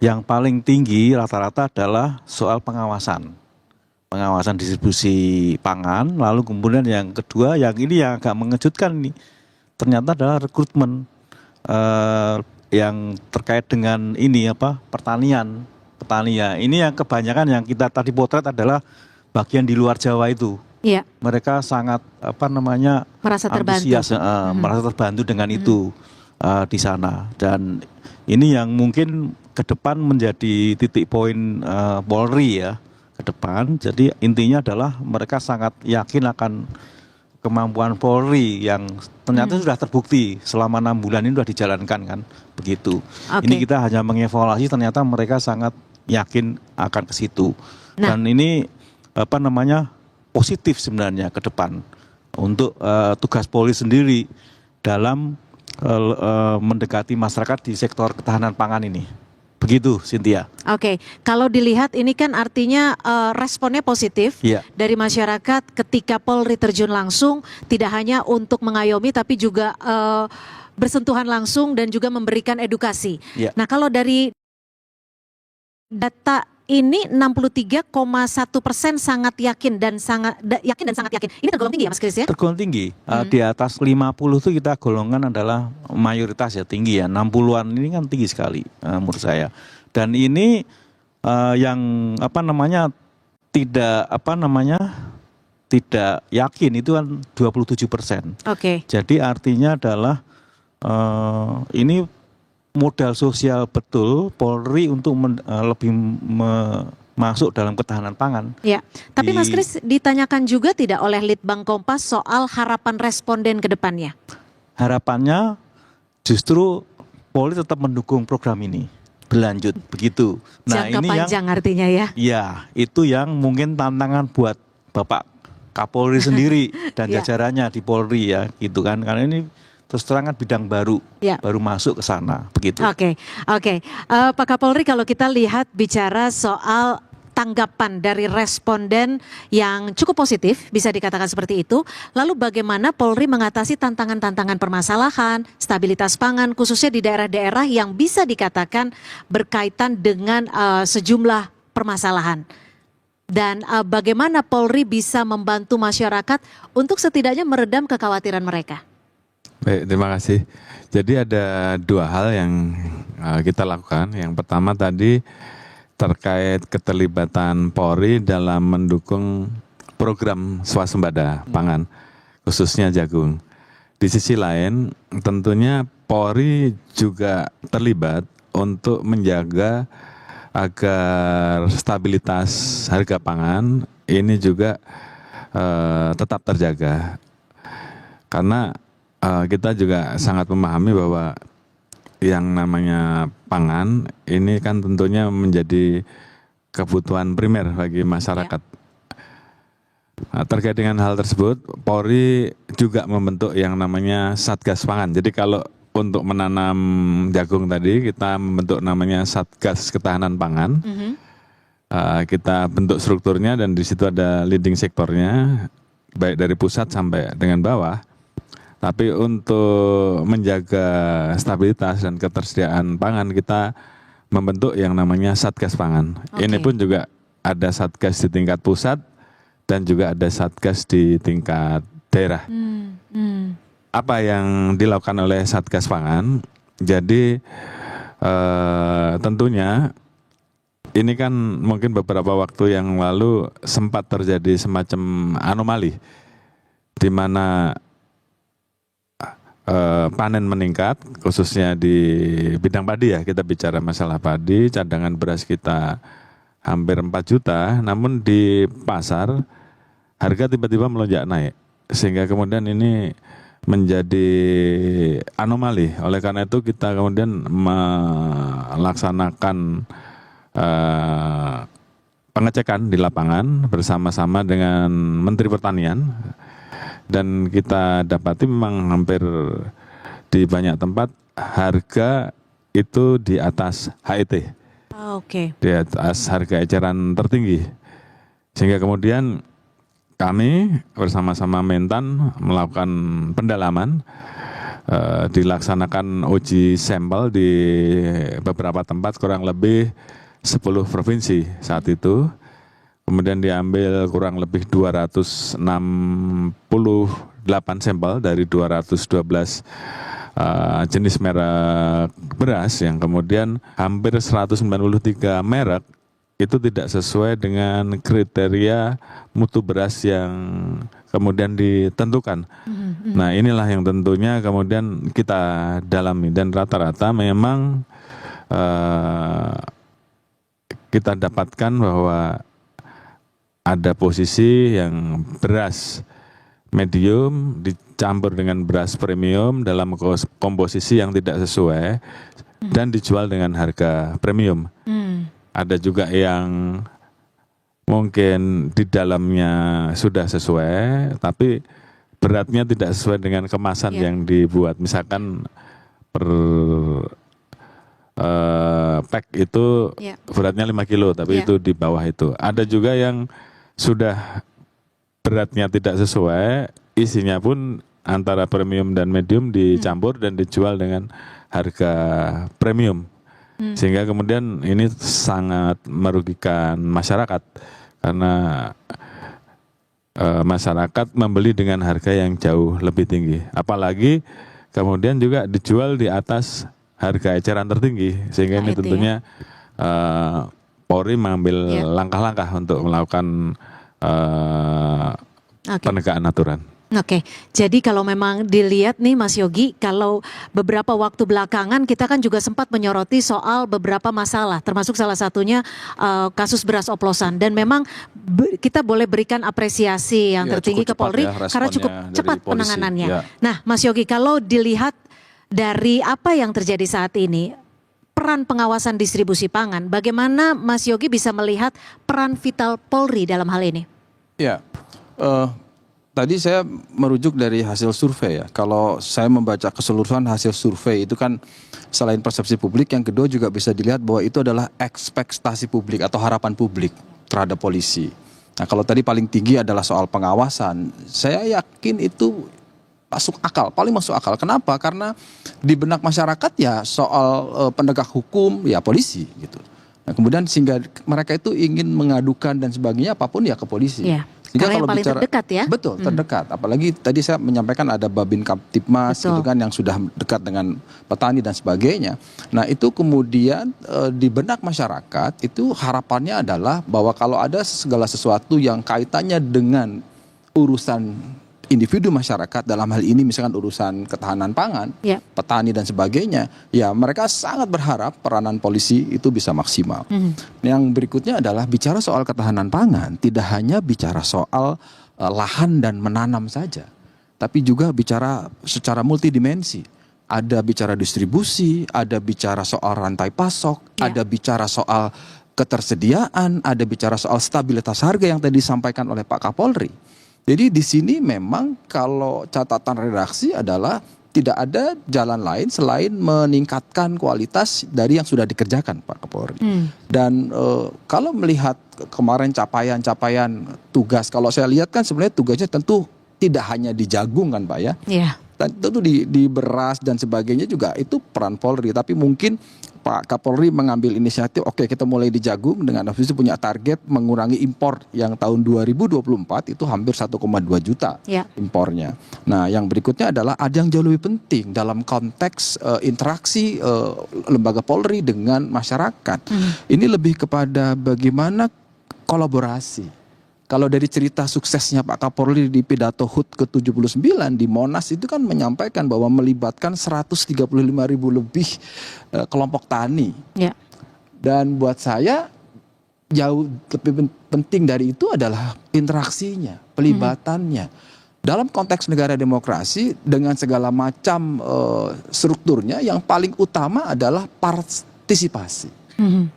yang paling tinggi rata-rata adalah soal pengawasan. Pengawasan distribusi pangan, lalu kemudian yang kedua, yang ini yang agak mengejutkan nih, ternyata adalah rekrutmen yang terkait dengan ini pertanian. Ini yang kebanyakan yang kita tadi potret adalah bagian di luar Jawa itu. Iya. Mereka sangat Merasa terbantu. antusias, merasa terbantu dengan itu di sana. Dan ini yang mungkin ke depan menjadi titik poin Polri ya ke depan. Jadi intinya adalah mereka sangat yakin akan kemampuan Polri yang ternyata sudah terbukti selama 6 bulan ini sudah dijalankan kan, begitu. Oke. Ini kita hanya mengevaluasi, ternyata mereka sangat yakin akan ke situ. Nah. Dan ini positif sebenarnya ke depan untuk tugas Polri sendiri dalam mendekati masyarakat di sektor ketahanan pangan ini. Begitu, Cynthia. Oke, kalau dilihat ini kan artinya responnya positif dari masyarakat ketika Polri terjun langsung, tidak hanya untuk mengayomi tapi juga bersentuhan langsung dan juga memberikan edukasi. Nah, kalau dari data ini 63,1% sangat yakin dan sangat yakin. Ini tergolong tinggi ya Mas Kris ya? Tergolong tinggi. Di atas 50 itu kita golongan adalah mayoritas ya, tinggi ya. 60-an ini kan tinggi sekali menurut saya. Dan ini yang tidak yakin itu kan 27%. Oke. Jadi artinya adalah ini modal sosial betul Polri untuk lebih masuk dalam ketahanan pangan. Ya, tapi Mas Kris, ditanyakan juga tidak oleh Litbang Kompas soal harapan responden ke depannya? Harapannya justru Polri tetap mendukung program ini berlanjut, begitu. Nah, jangka ini panjang artinya ya? Ya, itu yang mungkin tantangan buat Bapak Kapolri sendiri dan jajarannya di Polri ya, gitu kan. Karena ini terus terang bidang baru, baru masuk ke sana, begitu. Oke. Pak Kapolri, kalau kita lihat bicara soal tanggapan dari responden yang cukup positif, bisa dikatakan seperti itu. Lalu bagaimana Polri mengatasi tantangan-tantangan permasalahan, stabilitas pangan, khususnya di daerah-daerah yang bisa dikatakan berkaitan dengan sejumlah permasalahan. Dan bagaimana Polri bisa membantu masyarakat untuk setidaknya meredam kekhawatiran mereka? Baik, terima kasih. Jadi ada 2 hal yang kita lakukan. Yang pertama tadi terkait keterlibatan Polri dalam mendukung program swasembada pangan, khususnya jagung. Di sisi lain, tentunya Polri juga terlibat untuk menjaga agar stabilitas harga pangan ini juga tetap terjaga. Karena kita juga sangat memahami bahwa yang namanya pangan ini kan tentunya menjadi kebutuhan primer bagi masyarakat. Nah, terkait dengan hal tersebut, Polri juga membentuk yang namanya Satgas Pangan. Jadi kalau untuk menanam jagung tadi kita membentuk namanya Satgas Ketahanan Pangan. Kita bentuk strukturnya dan di situ ada leading sektornya, baik dari pusat sampai dengan bawah. Tapi untuk menjaga stabilitas dan ketersediaan pangan kita membentuk yang namanya Satgas Pangan. Ini pun juga ada Satgas di tingkat pusat dan juga ada Satgas di tingkat daerah. Apa yang dilakukan oleh Satgas Pangan? Jadi tentunya ini kan mungkin beberapa waktu yang lalu sempat terjadi semacam anomali di mana panen meningkat, khususnya di bidang padi ya, kita bicara masalah padi, cadangan beras kita hampir 4 juta, namun di pasar harga tiba-tiba melonjak naik, sehingga kemudian ini menjadi anomali. Oleh karena itu kita kemudian melaksanakan pengecekan di lapangan bersama-sama dengan Menteri Pertanian. Dan kita dapati memang hampir di banyak tempat harga itu di atas HET. Oke. Di atas harga eceran tertinggi. Sehingga kemudian kami bersama-sama Mentan melakukan pendalaman, dilaksanakan uji sampel di beberapa tempat kurang lebih 10 provinsi saat itu. Kemudian diambil kurang lebih 268 sampel dari 212 jenis merek beras, yang kemudian hampir 193 merek itu tidak sesuai dengan kriteria mutu beras yang kemudian ditentukan. Nah, inilah yang tentunya kemudian kita dalami, dan rata-rata memang kita dapatkan bahwa ada posisi yang beras medium dicampur dengan beras premium dalam komposisi yang tidak sesuai dan dijual dengan harga premium. Ada juga yang mungkin di dalamnya sudah sesuai, tapi beratnya tidak sesuai dengan kemasan yang dibuat. Misalkan per pack itu beratnya 5 kilo, tapi itu di bawah itu. Ada juga yang sudah beratnya tidak sesuai, isinya pun antara premium dan medium dicampur dan dijual dengan harga premium. Sehingga kemudian ini sangat merugikan masyarakat, karena masyarakat membeli dengan harga yang jauh lebih tinggi. Apalagi kemudian juga dijual di atas harga eceran tertinggi, sehingga ini tentunya Polri mengambil langkah-langkah untuk melakukan penegakan aturan. Oke, jadi kalau memang dilihat nih Mas Yogi, kalau beberapa waktu belakangan kita kan juga sempat menyoroti soal beberapa masalah, termasuk salah satunya kasus beras oplosan, dan memang kita boleh berikan apresiasi yang tertinggi ke Polri karena cukup cepat penanganannya. Nah, Mas Yogi, kalau dilihat dari apa yang terjadi saat ini, peran pengawasan distribusi pangan, bagaimana Mas Yogi bisa melihat peran vital Polri dalam hal ini? Ya, tadi saya merujuk dari hasil survei ya. Kalau saya membaca keseluruhan hasil survei itu kan selain persepsi publik, yang kedua juga bisa dilihat bahwa itu adalah ekspektasi publik atau harapan publik terhadap polisi. Nah, kalau tadi paling tinggi adalah soal pengawasan, saya yakin itu masuk akal, paling masuk akal. Kenapa? Karena di benak masyarakat ya soal penegak hukum ya polisi gitu. Nah, kemudian sehingga mereka itu ingin mengadukan dan sebagainya apapun ya ke polisi. Ya, karena yang paling terdekat ya. Betul, terdekat. Apalagi tadi saya menyampaikan ada Babin Kaptipmas gitu kan yang sudah dekat dengan petani dan sebagainya. Nah, itu kemudian di benak masyarakat itu harapannya adalah bahwa kalau ada segala sesuatu yang kaitannya dengan urusan individu masyarakat, dalam hal ini misalkan urusan ketahanan pangan, petani dan sebagainya, ya mereka sangat berharap peranan polisi itu bisa maksimal. Yang berikutnya adalah bicara soal ketahanan pangan, tidak hanya bicara soal lahan dan menanam saja, tapi juga bicara secara multidimensi. Ada bicara distribusi, ada bicara soal rantai pasok, ada bicara soal ketersediaan, ada bicara soal stabilitas harga yang tadi disampaikan oleh Pak Kapolri. Jadi di sini memang kalau catatan redaksi adalah tidak ada jalan lain selain meningkatkan kualitas dari yang sudah dikerjakan Pak Kapolri. Dan kalau melihat kemarin capaian tugas, kalau saya lihat kan sebenarnya tugasnya tentu tidak hanya di Jagung kan Pak ya. tentu di beras dan sebagainya juga itu peran Polri. Tapi mungkin Pak Kapolri mengambil inisiatif, oke kita mulai di jagung dengan ofisi punya target mengurangi impor yang tahun 2024 itu hampir 1,2 juta Ya. impornya. Nah yang berikutnya adalah ada yang jauh lebih penting dalam konteks interaksi lembaga Polri dengan masyarakat. Ini lebih kepada bagaimana kolaborasi. Kalau dari cerita suksesnya Pak Kapolri di pidato HUT ke-79 di Monas itu kan menyampaikan bahwa melibatkan 135.000 lebih kelompok tani. Ya. Dan buat saya jauh lebih penting dari itu adalah interaksinya, pelibatannya. Dalam konteks negara demokrasi dengan segala macam strukturnya yang paling utama adalah partisipasi.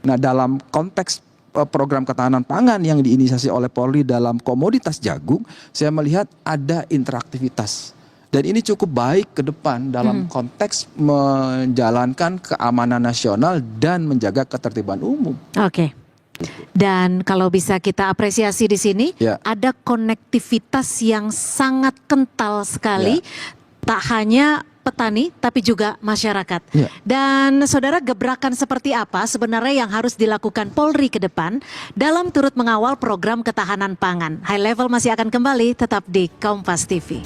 Nah dalam konteks program ketahanan pangan yang diinisiasi oleh Polri dalam komoditas jagung, saya melihat ada interaktivitas. Dan ini cukup baik ke depan dalam konteks menjalankan keamanan nasional dan menjaga ketertiban umum. Oke. Dan kalau bisa kita apresiasi di sini, Ya. ada konektivitas yang sangat kental sekali, tak hanya petani tapi juga masyarakat. Ya. Dan saudara, gebrakan seperti apa sebenarnya yang harus dilakukan Polri ke depan dalam turut mengawal program ketahanan pangan? High Level masih akan kembali, tetap di Kompas TV.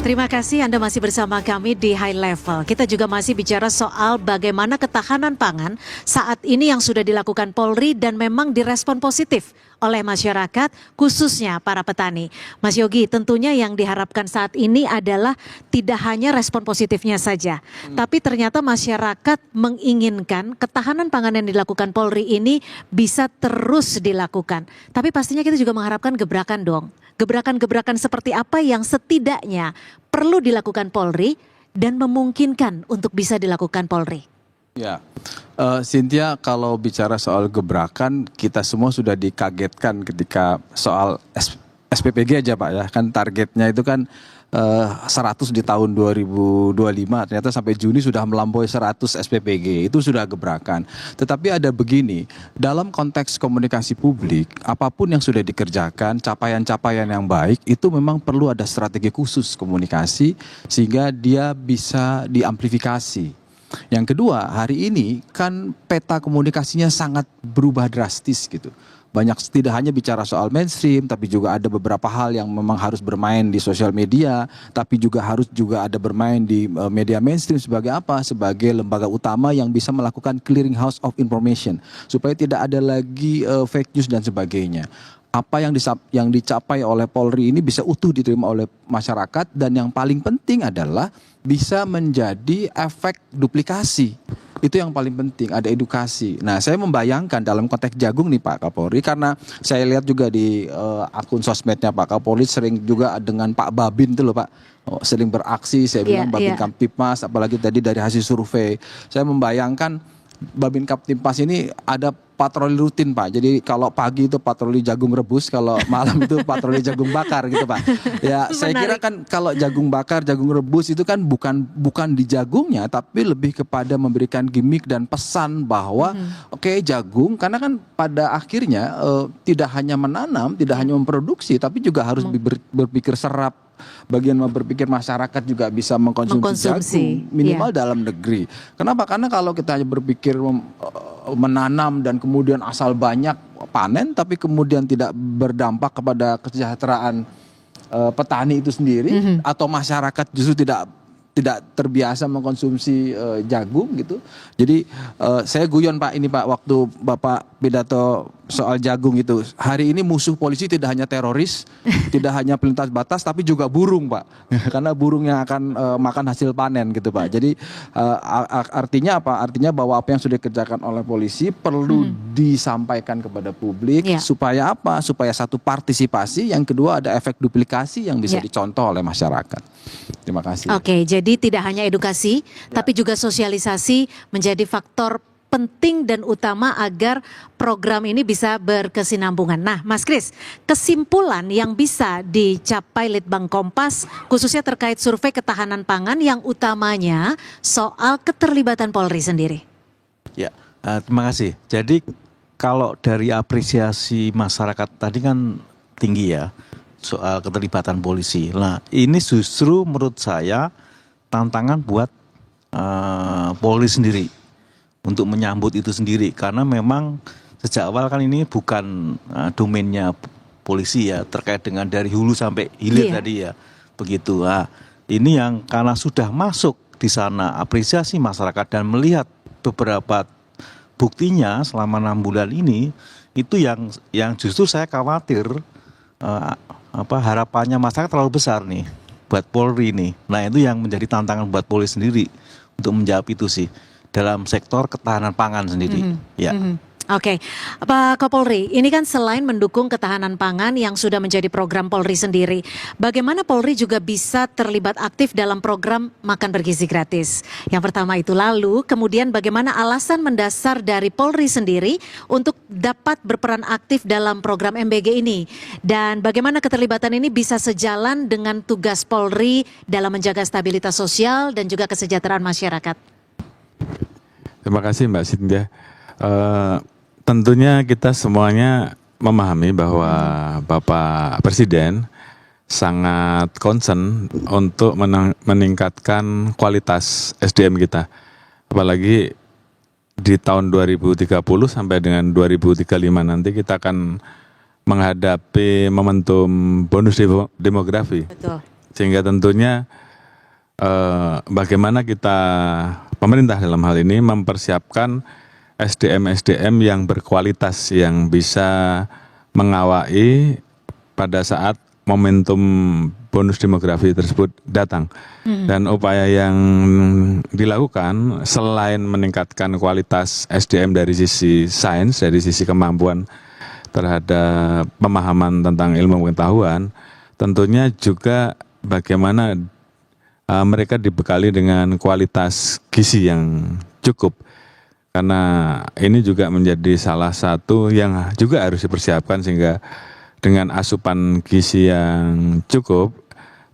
Terima kasih Anda masih bersama kami di High Level. Kita juga masih bicara soal bagaimana ketahanan pangan saat ini yang sudah dilakukan Polri dan memang direspon positif oleh masyarakat, khususnya para petani. Mas Yogi, tentunya yang diharapkan saat ini adalah tidak hanya respon positifnya saja, tapi ternyata masyarakat menginginkan ketahanan pangan yang dilakukan Polri ini bisa terus dilakukan. Tapi pastinya kita juga mengharapkan gebrakan dong. Gebrakan-gebrakan seperti apa yang setidaknya perlu dilakukan Polri dan memungkinkan untuk bisa dilakukan Polri? Ya, Cynthia, kalau bicara soal gebrakan, kita semua sudah dikagetkan ketika soal SPPG aja Pak ya, kan targetnya itu kan 100 di tahun 2025, ternyata sampai Juni sudah melampaui 100 SPPG, itu sudah gebrakan. Tetapi ada begini, dalam konteks komunikasi publik, apapun yang sudah dikerjakan, capaian-capaian yang baik, itu memang perlu ada strategi khusus komunikasi, sehingga dia bisa diamplifikasi. Yang kedua, hari ini kan peta komunikasinya sangat berubah drastis gitu. Banyak tidak hanya bicara soal mainstream, tapi juga ada beberapa hal yang memang harus bermain di sosial media, tapi juga harus ada bermain di media mainstream sebagai apa? Sebagai lembaga utama yang bisa melakukan clearing house of information, supaya tidak ada lagi fake news dan sebagainya. Apa yang dicapai oleh Polri ini bisa utuh diterima oleh masyarakat, dan yang paling penting adalah bisa menjadi efek duplikasi. Itu yang paling penting, ada edukasi. Nah, saya membayangkan dalam konteks jagung nih Pak Kapolri, karena saya lihat juga di akun sosmednya Pak Kapolri sering juga dengan Pak Babin itu loh Pak, sering beraksi, saya bilang Babin Kamtipmas, apalagi tadi dari hasil survei. Saya membayangkan Babin Kamtipmas ini ada patroli rutin Pak. Jadi kalau pagi itu patroli jagung rebus, kalau malam itu patroli jagung bakar gitu Pak. Ya, saya kira kan kalau jagung bakar, jagung rebus itu kan bukan di jagungnya, tapi lebih kepada memberikan gimmick dan pesan bahwa oke, jagung, karena kan pada akhirnya tidak hanya menanam, tidak hanya memproduksi, tapi juga harus berpikir serap. Bagian berpikir masyarakat juga bisa mengkonsumsi jagung minimal dalam negeri. Kenapa? Karena kalau kita hanya berpikir menanam dan kemudian asal banyak panen, tapi kemudian tidak berdampak kepada kesejahteraan petani itu sendiri, atau masyarakat justru tidak terbiasa mengkonsumsi jagung gitu. Jadi saya guyon Pak ini Pak, waktu Bapak pidato soal jagung itu. Hari ini musuh polisi tidak hanya teroris, tidak hanya pelintas batas, tapi juga burung Pak. Karena burung yang akan makan hasil panen gitu Pak. Jadi artinya apa? Artinya bahwa apa yang sudah dikerjakan oleh polisi perlu disampaikan kepada publik, supaya apa? Supaya satu partisipasi, yang kedua ada efek duplikasi yang bisa dicontoh oleh masyarakat. Terima kasih. Oke, jadi tidak hanya edukasi, tapi juga sosialisasi menjadi faktor penting dan utama agar program ini bisa berkesinambungan. Nah, Mas Kris, kesimpulan yang bisa dicapai Litbang Kompas khususnya terkait survei ketahanan pangan yang utamanya soal keterlibatan Polri sendiri. Ya, terima kasih. Jadi kalau dari apresiasi masyarakat tadi kan tinggi ya soal keterlibatan polisi. Nah, ini justru menurut saya tantangan buat Polri sendiri untuk menyambut itu sendiri, karena memang sejak awal kan ini bukan domainnya polisi ya, terkait dengan dari hulu sampai hilir tadi ya, begitu. Nah, ini yang karena sudah masuk di sana apresiasi masyarakat dan melihat beberapa buktinya selama 6 bulan ini, itu yang justru saya khawatir harapannya masyarakat terlalu besar nih buat Polri nih. Nah, itu yang menjadi tantangan buat Polri sendiri untuk menjawab itu sih dalam sektor ketahanan pangan sendiri. Oke, Pak Kapolri, ini kan selain mendukung ketahanan pangan yang sudah menjadi program Polri sendiri, bagaimana Polri juga bisa terlibat aktif dalam program makan bergizi gratis? Yang pertama itu, lalu kemudian bagaimana alasan mendasar dari Polri sendiri untuk dapat berperan aktif dalam program MBG ini? Dan bagaimana keterlibatan ini bisa sejalan dengan tugas Polri dalam menjaga stabilitas sosial dan juga kesejahteraan masyarakat? Terima kasih Mbak Cynthia. Tentunya kita semuanya memahami bahwa Bapak Presiden sangat concern untuk meningkatkan kualitas SDM kita. Apalagi di tahun 2030 sampai dengan 2035 nanti kita akan menghadapi momentum bonus demografi. Betul. Sehingga tentunya bagaimana kita pemerintah dalam hal ini mempersiapkan SDM-SDM yang berkualitas yang bisa mengawai pada saat momentum bonus demografi tersebut datang. Dan upaya yang dilakukan selain meningkatkan kualitas SDM dari sisi sains, dari sisi kemampuan terhadap pemahaman tentang ilmu pengetahuan, tentunya juga bagaimana mereka dibekali dengan kualitas gizi yang cukup. Karena ini juga menjadi salah satu yang juga harus dipersiapkan, sehingga dengan asupan gizi yang cukup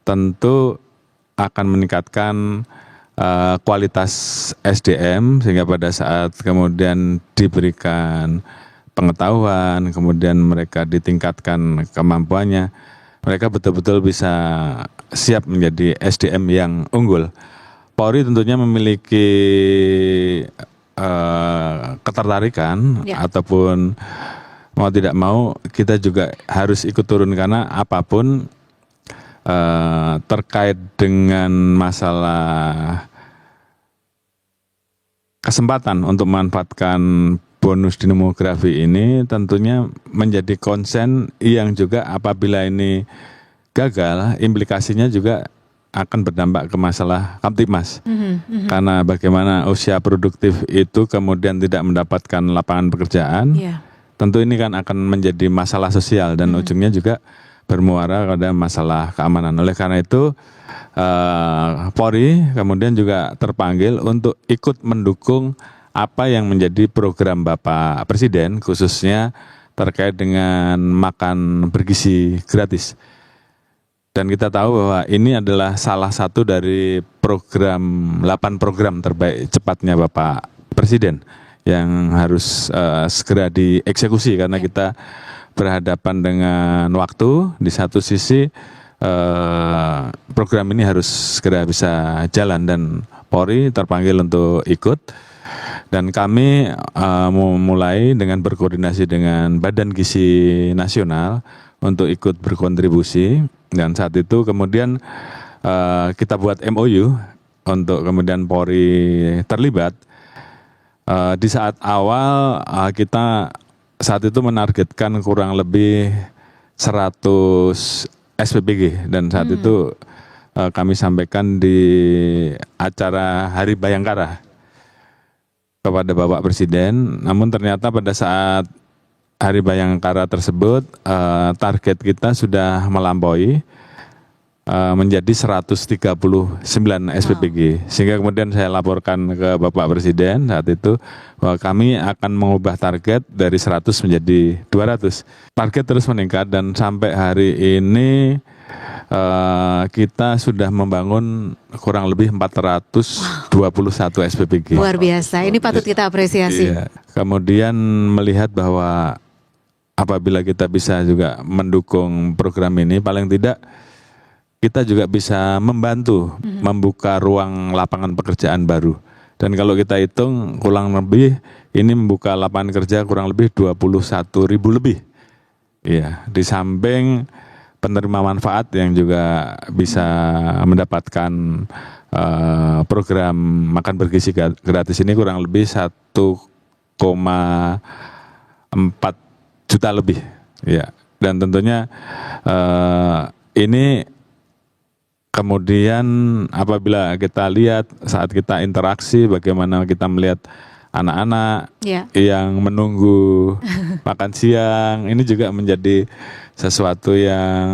tentu akan meningkatkan kualitas SDM, sehingga pada saat kemudian diberikan pengetahuan, kemudian mereka ditingkatkan kemampuannya, mereka betul-betul bisa siap menjadi SDM yang unggul. Polri tentunya memiliki ketertarikan ataupun mau tidak mau kita juga harus ikut turun, karena apapun terkait dengan masalah kesempatan untuk memanfaatkan bonus demografi ini tentunya menjadi konsen yang juga apabila ini gagal, implikasinya juga akan berdampak ke masalah Kamtibmas. Karena bagaimana usia produktif itu kemudian tidak mendapatkan lapangan pekerjaan, tentu ini kan akan menjadi masalah sosial dan ujungnya juga bermuara pada masalah keamanan. Oleh karena itu Polri kemudian juga terpanggil untuk ikut mendukung apa yang menjadi program Bapak Presiden, khususnya terkait dengan makan bergizi gratis. Dan kita tahu bahwa ini adalah salah satu dari program, 8 program terbaik cepatnya Bapak Presiden yang harus segera dieksekusi, karena kita berhadapan dengan waktu. Di satu sisi program ini harus segera bisa jalan dan Polri terpanggil untuk ikut. Dan kami mulai dengan berkoordinasi dengan Badan Gizi Nasional untuk ikut berkontribusi, dan saat itu kemudian kita buat MOU untuk kemudian Polri terlibat. Di saat awal kita saat itu menargetkan kurang lebih 100 SPBG, dan saat itu kami sampaikan di acara Hari Bayangkara kepada Bapak Presiden. Namun ternyata pada saat Hari Bayangkara tersebut target kita sudah melampaui menjadi 139 SPBG. Sehingga kemudian saya laporkan ke Bapak Presiden saat itu bahwa kami akan mengubah target dari 100 menjadi 200. Target terus meningkat dan sampai hari ini kita sudah membangun kurang lebih 421 SPBG. Luar biasa, ini patut kita apresiasi. Iya. Kemudian melihat bahwa apabila kita bisa juga mendukung program ini, paling tidak kita juga bisa membantu membuka ruang lapangan pekerjaan baru. Dan kalau kita hitung kurang lebih ini membuka lapangan kerja kurang lebih 21.000 lebih. Iya, di samping penerima manfaat yang juga bisa mendapatkan program makan bergizi gratis ini kurang lebih 1,4 juta lebih. Ya, dan tentunya ini kemudian apabila kita lihat saat kita interaksi, bagaimana kita melihat anak-anak yang menunggu makan siang, ini juga menjadi sesuatu yang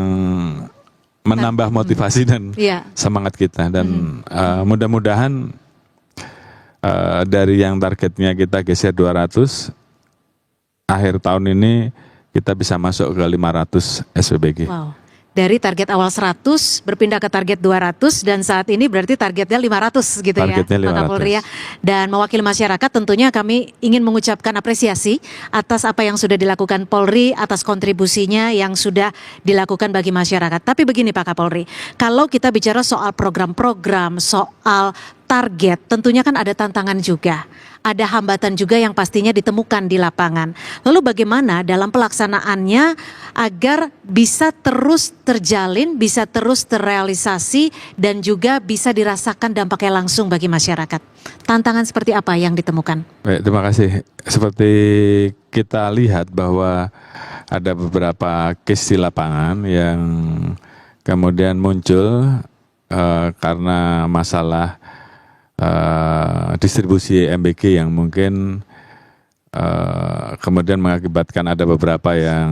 menambah motivasi dan semangat kita. Dan mudah-mudahan dari yang targetnya kita geser 200, akhir tahun ini kita bisa masuk ke 500 SPBG. Wow. Dari target awal 100 berpindah ke target 200 dan saat ini berarti targetnya 500 gitu targetnya ya Pak Kapolri ya. Dan mewakili masyarakat tentunya kami ingin mengucapkan apresiasi atas apa yang sudah dilakukan Polri, atas kontribusinya yang sudah dilakukan bagi masyarakat. Tapi begini Pak Kapolri, kalau kita bicara soal program-program, soal target, tentunya kan ada tantangan juga. Ada hambatan juga yang pastinya ditemukan di lapangan. Lalu bagaimana dalam pelaksanaannya agar bisa terus terjalin, bisa terus terrealisasi dan juga bisa dirasakan dampaknya langsung bagi masyarakat. Tantangan seperti apa yang ditemukan? Baik, terima kasih. Seperti kita lihat bahwa ada beberapa case di lapangan yang kemudian muncul karena masalah distribusi MBG yang mungkin kemudian mengakibatkan ada beberapa yang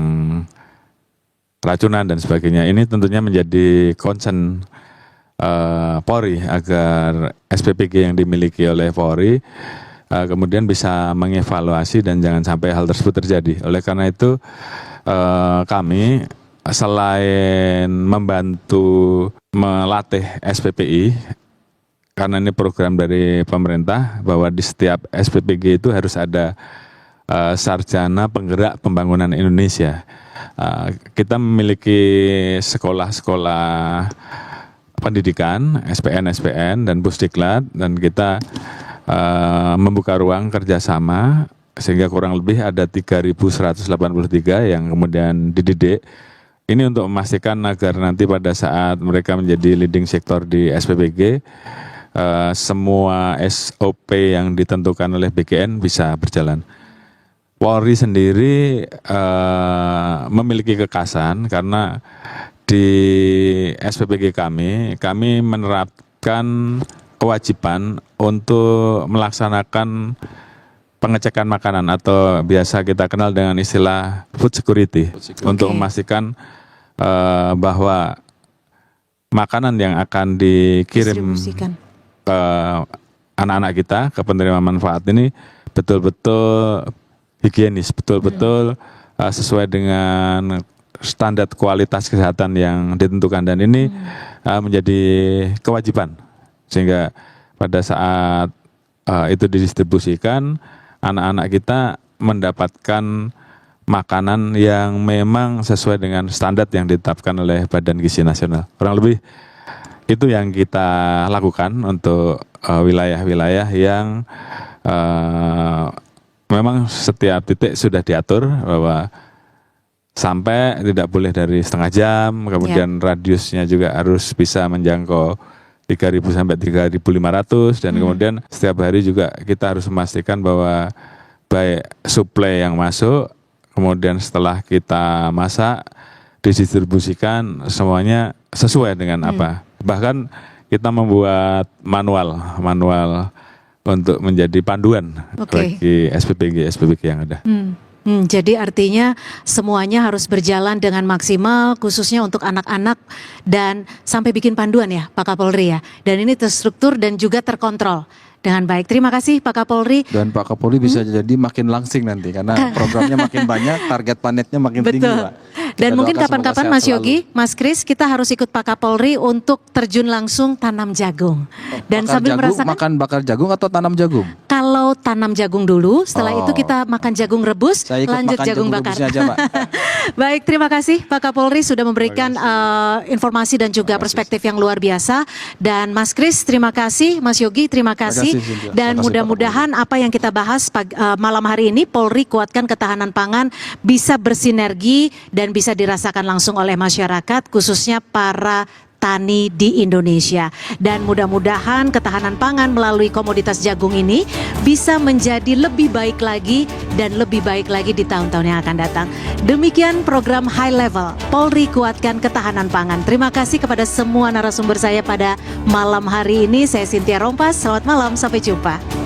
racunan dan sebagainya. Ini tentunya menjadi concern Polri agar SPPG yang dimiliki oleh Polri kemudian bisa mengevaluasi dan jangan sampai hal tersebut terjadi. Oleh karena itu kami selain membantu melatih SPPI, karena ini program dari pemerintah bahwa di setiap SPPG itu harus ada sarjana penggerak pembangunan Indonesia. Kita memiliki sekolah-sekolah pendidikan, SPN dan Pusdiklat, dan kita membuka ruang kerjasama sehingga kurang lebih ada 3.183 yang kemudian dididik. Ini untuk memastikan agar nanti pada saat mereka menjadi leading sektor di SPPG, semua SOP yang ditentukan oleh BKN bisa berjalan. Polri sendiri memiliki kekhasan karena di SPPG kami menerapkan kewajiban untuk melaksanakan pengecekan makanan atau biasa kita kenal dengan istilah food security, untuk memastikan bahwa makanan yang akan dikirim ke anak-anak kita, ke penerima manfaat ini betul-betul higienis, betul-betul sesuai dengan standar kualitas kesehatan yang ditentukan, dan ini menjadi kewajiban sehingga pada saat itu didistribusikan anak-anak kita mendapatkan makanan yang memang sesuai dengan standar yang ditetapkan oleh Badan Gizi Nasional. Kurang lebih itu yang kita lakukan untuk wilayah-wilayah yang memang setiap titik sudah diatur bahwa sampai tidak boleh dari setengah jam, kemudian radiusnya juga harus bisa menjangkau 3.000 sampai 3.500, dan kemudian setiap hari juga kita harus memastikan bahwa baik suplai yang masuk, kemudian setelah kita masak, didistribusikan semuanya sesuai dengan apa. Bahkan kita membuat manual untuk menjadi panduan bagi SPPG yang ada. Jadi artinya semuanya harus berjalan dengan maksimal, khususnya untuk anak-anak, dan sampai bikin panduan ya Pak Kapolri ya. Dan ini terstruktur dan juga terkontrol dengan baik. Terima kasih Pak Kapolri. Dan Pak Kapolri bisa jadi makin langsing nanti karena programnya makin banyak, target panetnya makin tinggi, Pak. Dan mungkin kapan-kapan Mas Yogi, Mas Kris, kita harus ikut Pak Kapolri untuk terjun langsung tanam jagung. Dan sambil merasakan makan bakar jagung atau tanam jagung? Kalau tanam jagung dulu, setelah itu kita makan jagung rebus, lanjut jagung bakar. Aja, Pak. Baik, terima kasih Pak Kapolri sudah memberikan informasi dan juga perspektif yang luar biasa. Dan Mas Kris, terima kasih. Mas Yogi, terima kasih. Dan mudah-mudahan apa yang kita bahas malam hari ini, Polri kuatkan ketahanan pangan, bisa bersinergi dan bisa dirasakan langsung oleh masyarakat, khususnya para tani di Indonesia. Dan mudah-mudahan ketahanan pangan melalui komoditas jagung ini bisa menjadi lebih baik lagi dan lebih baik lagi di tahun-tahun yang akan datang. Demikian program High Level, Polri kuatkan ketahanan pangan. Terima kasih kepada semua narasumber saya pada malam hari ini. Saya Cynthia Rompas, selamat malam, sampai jumpa.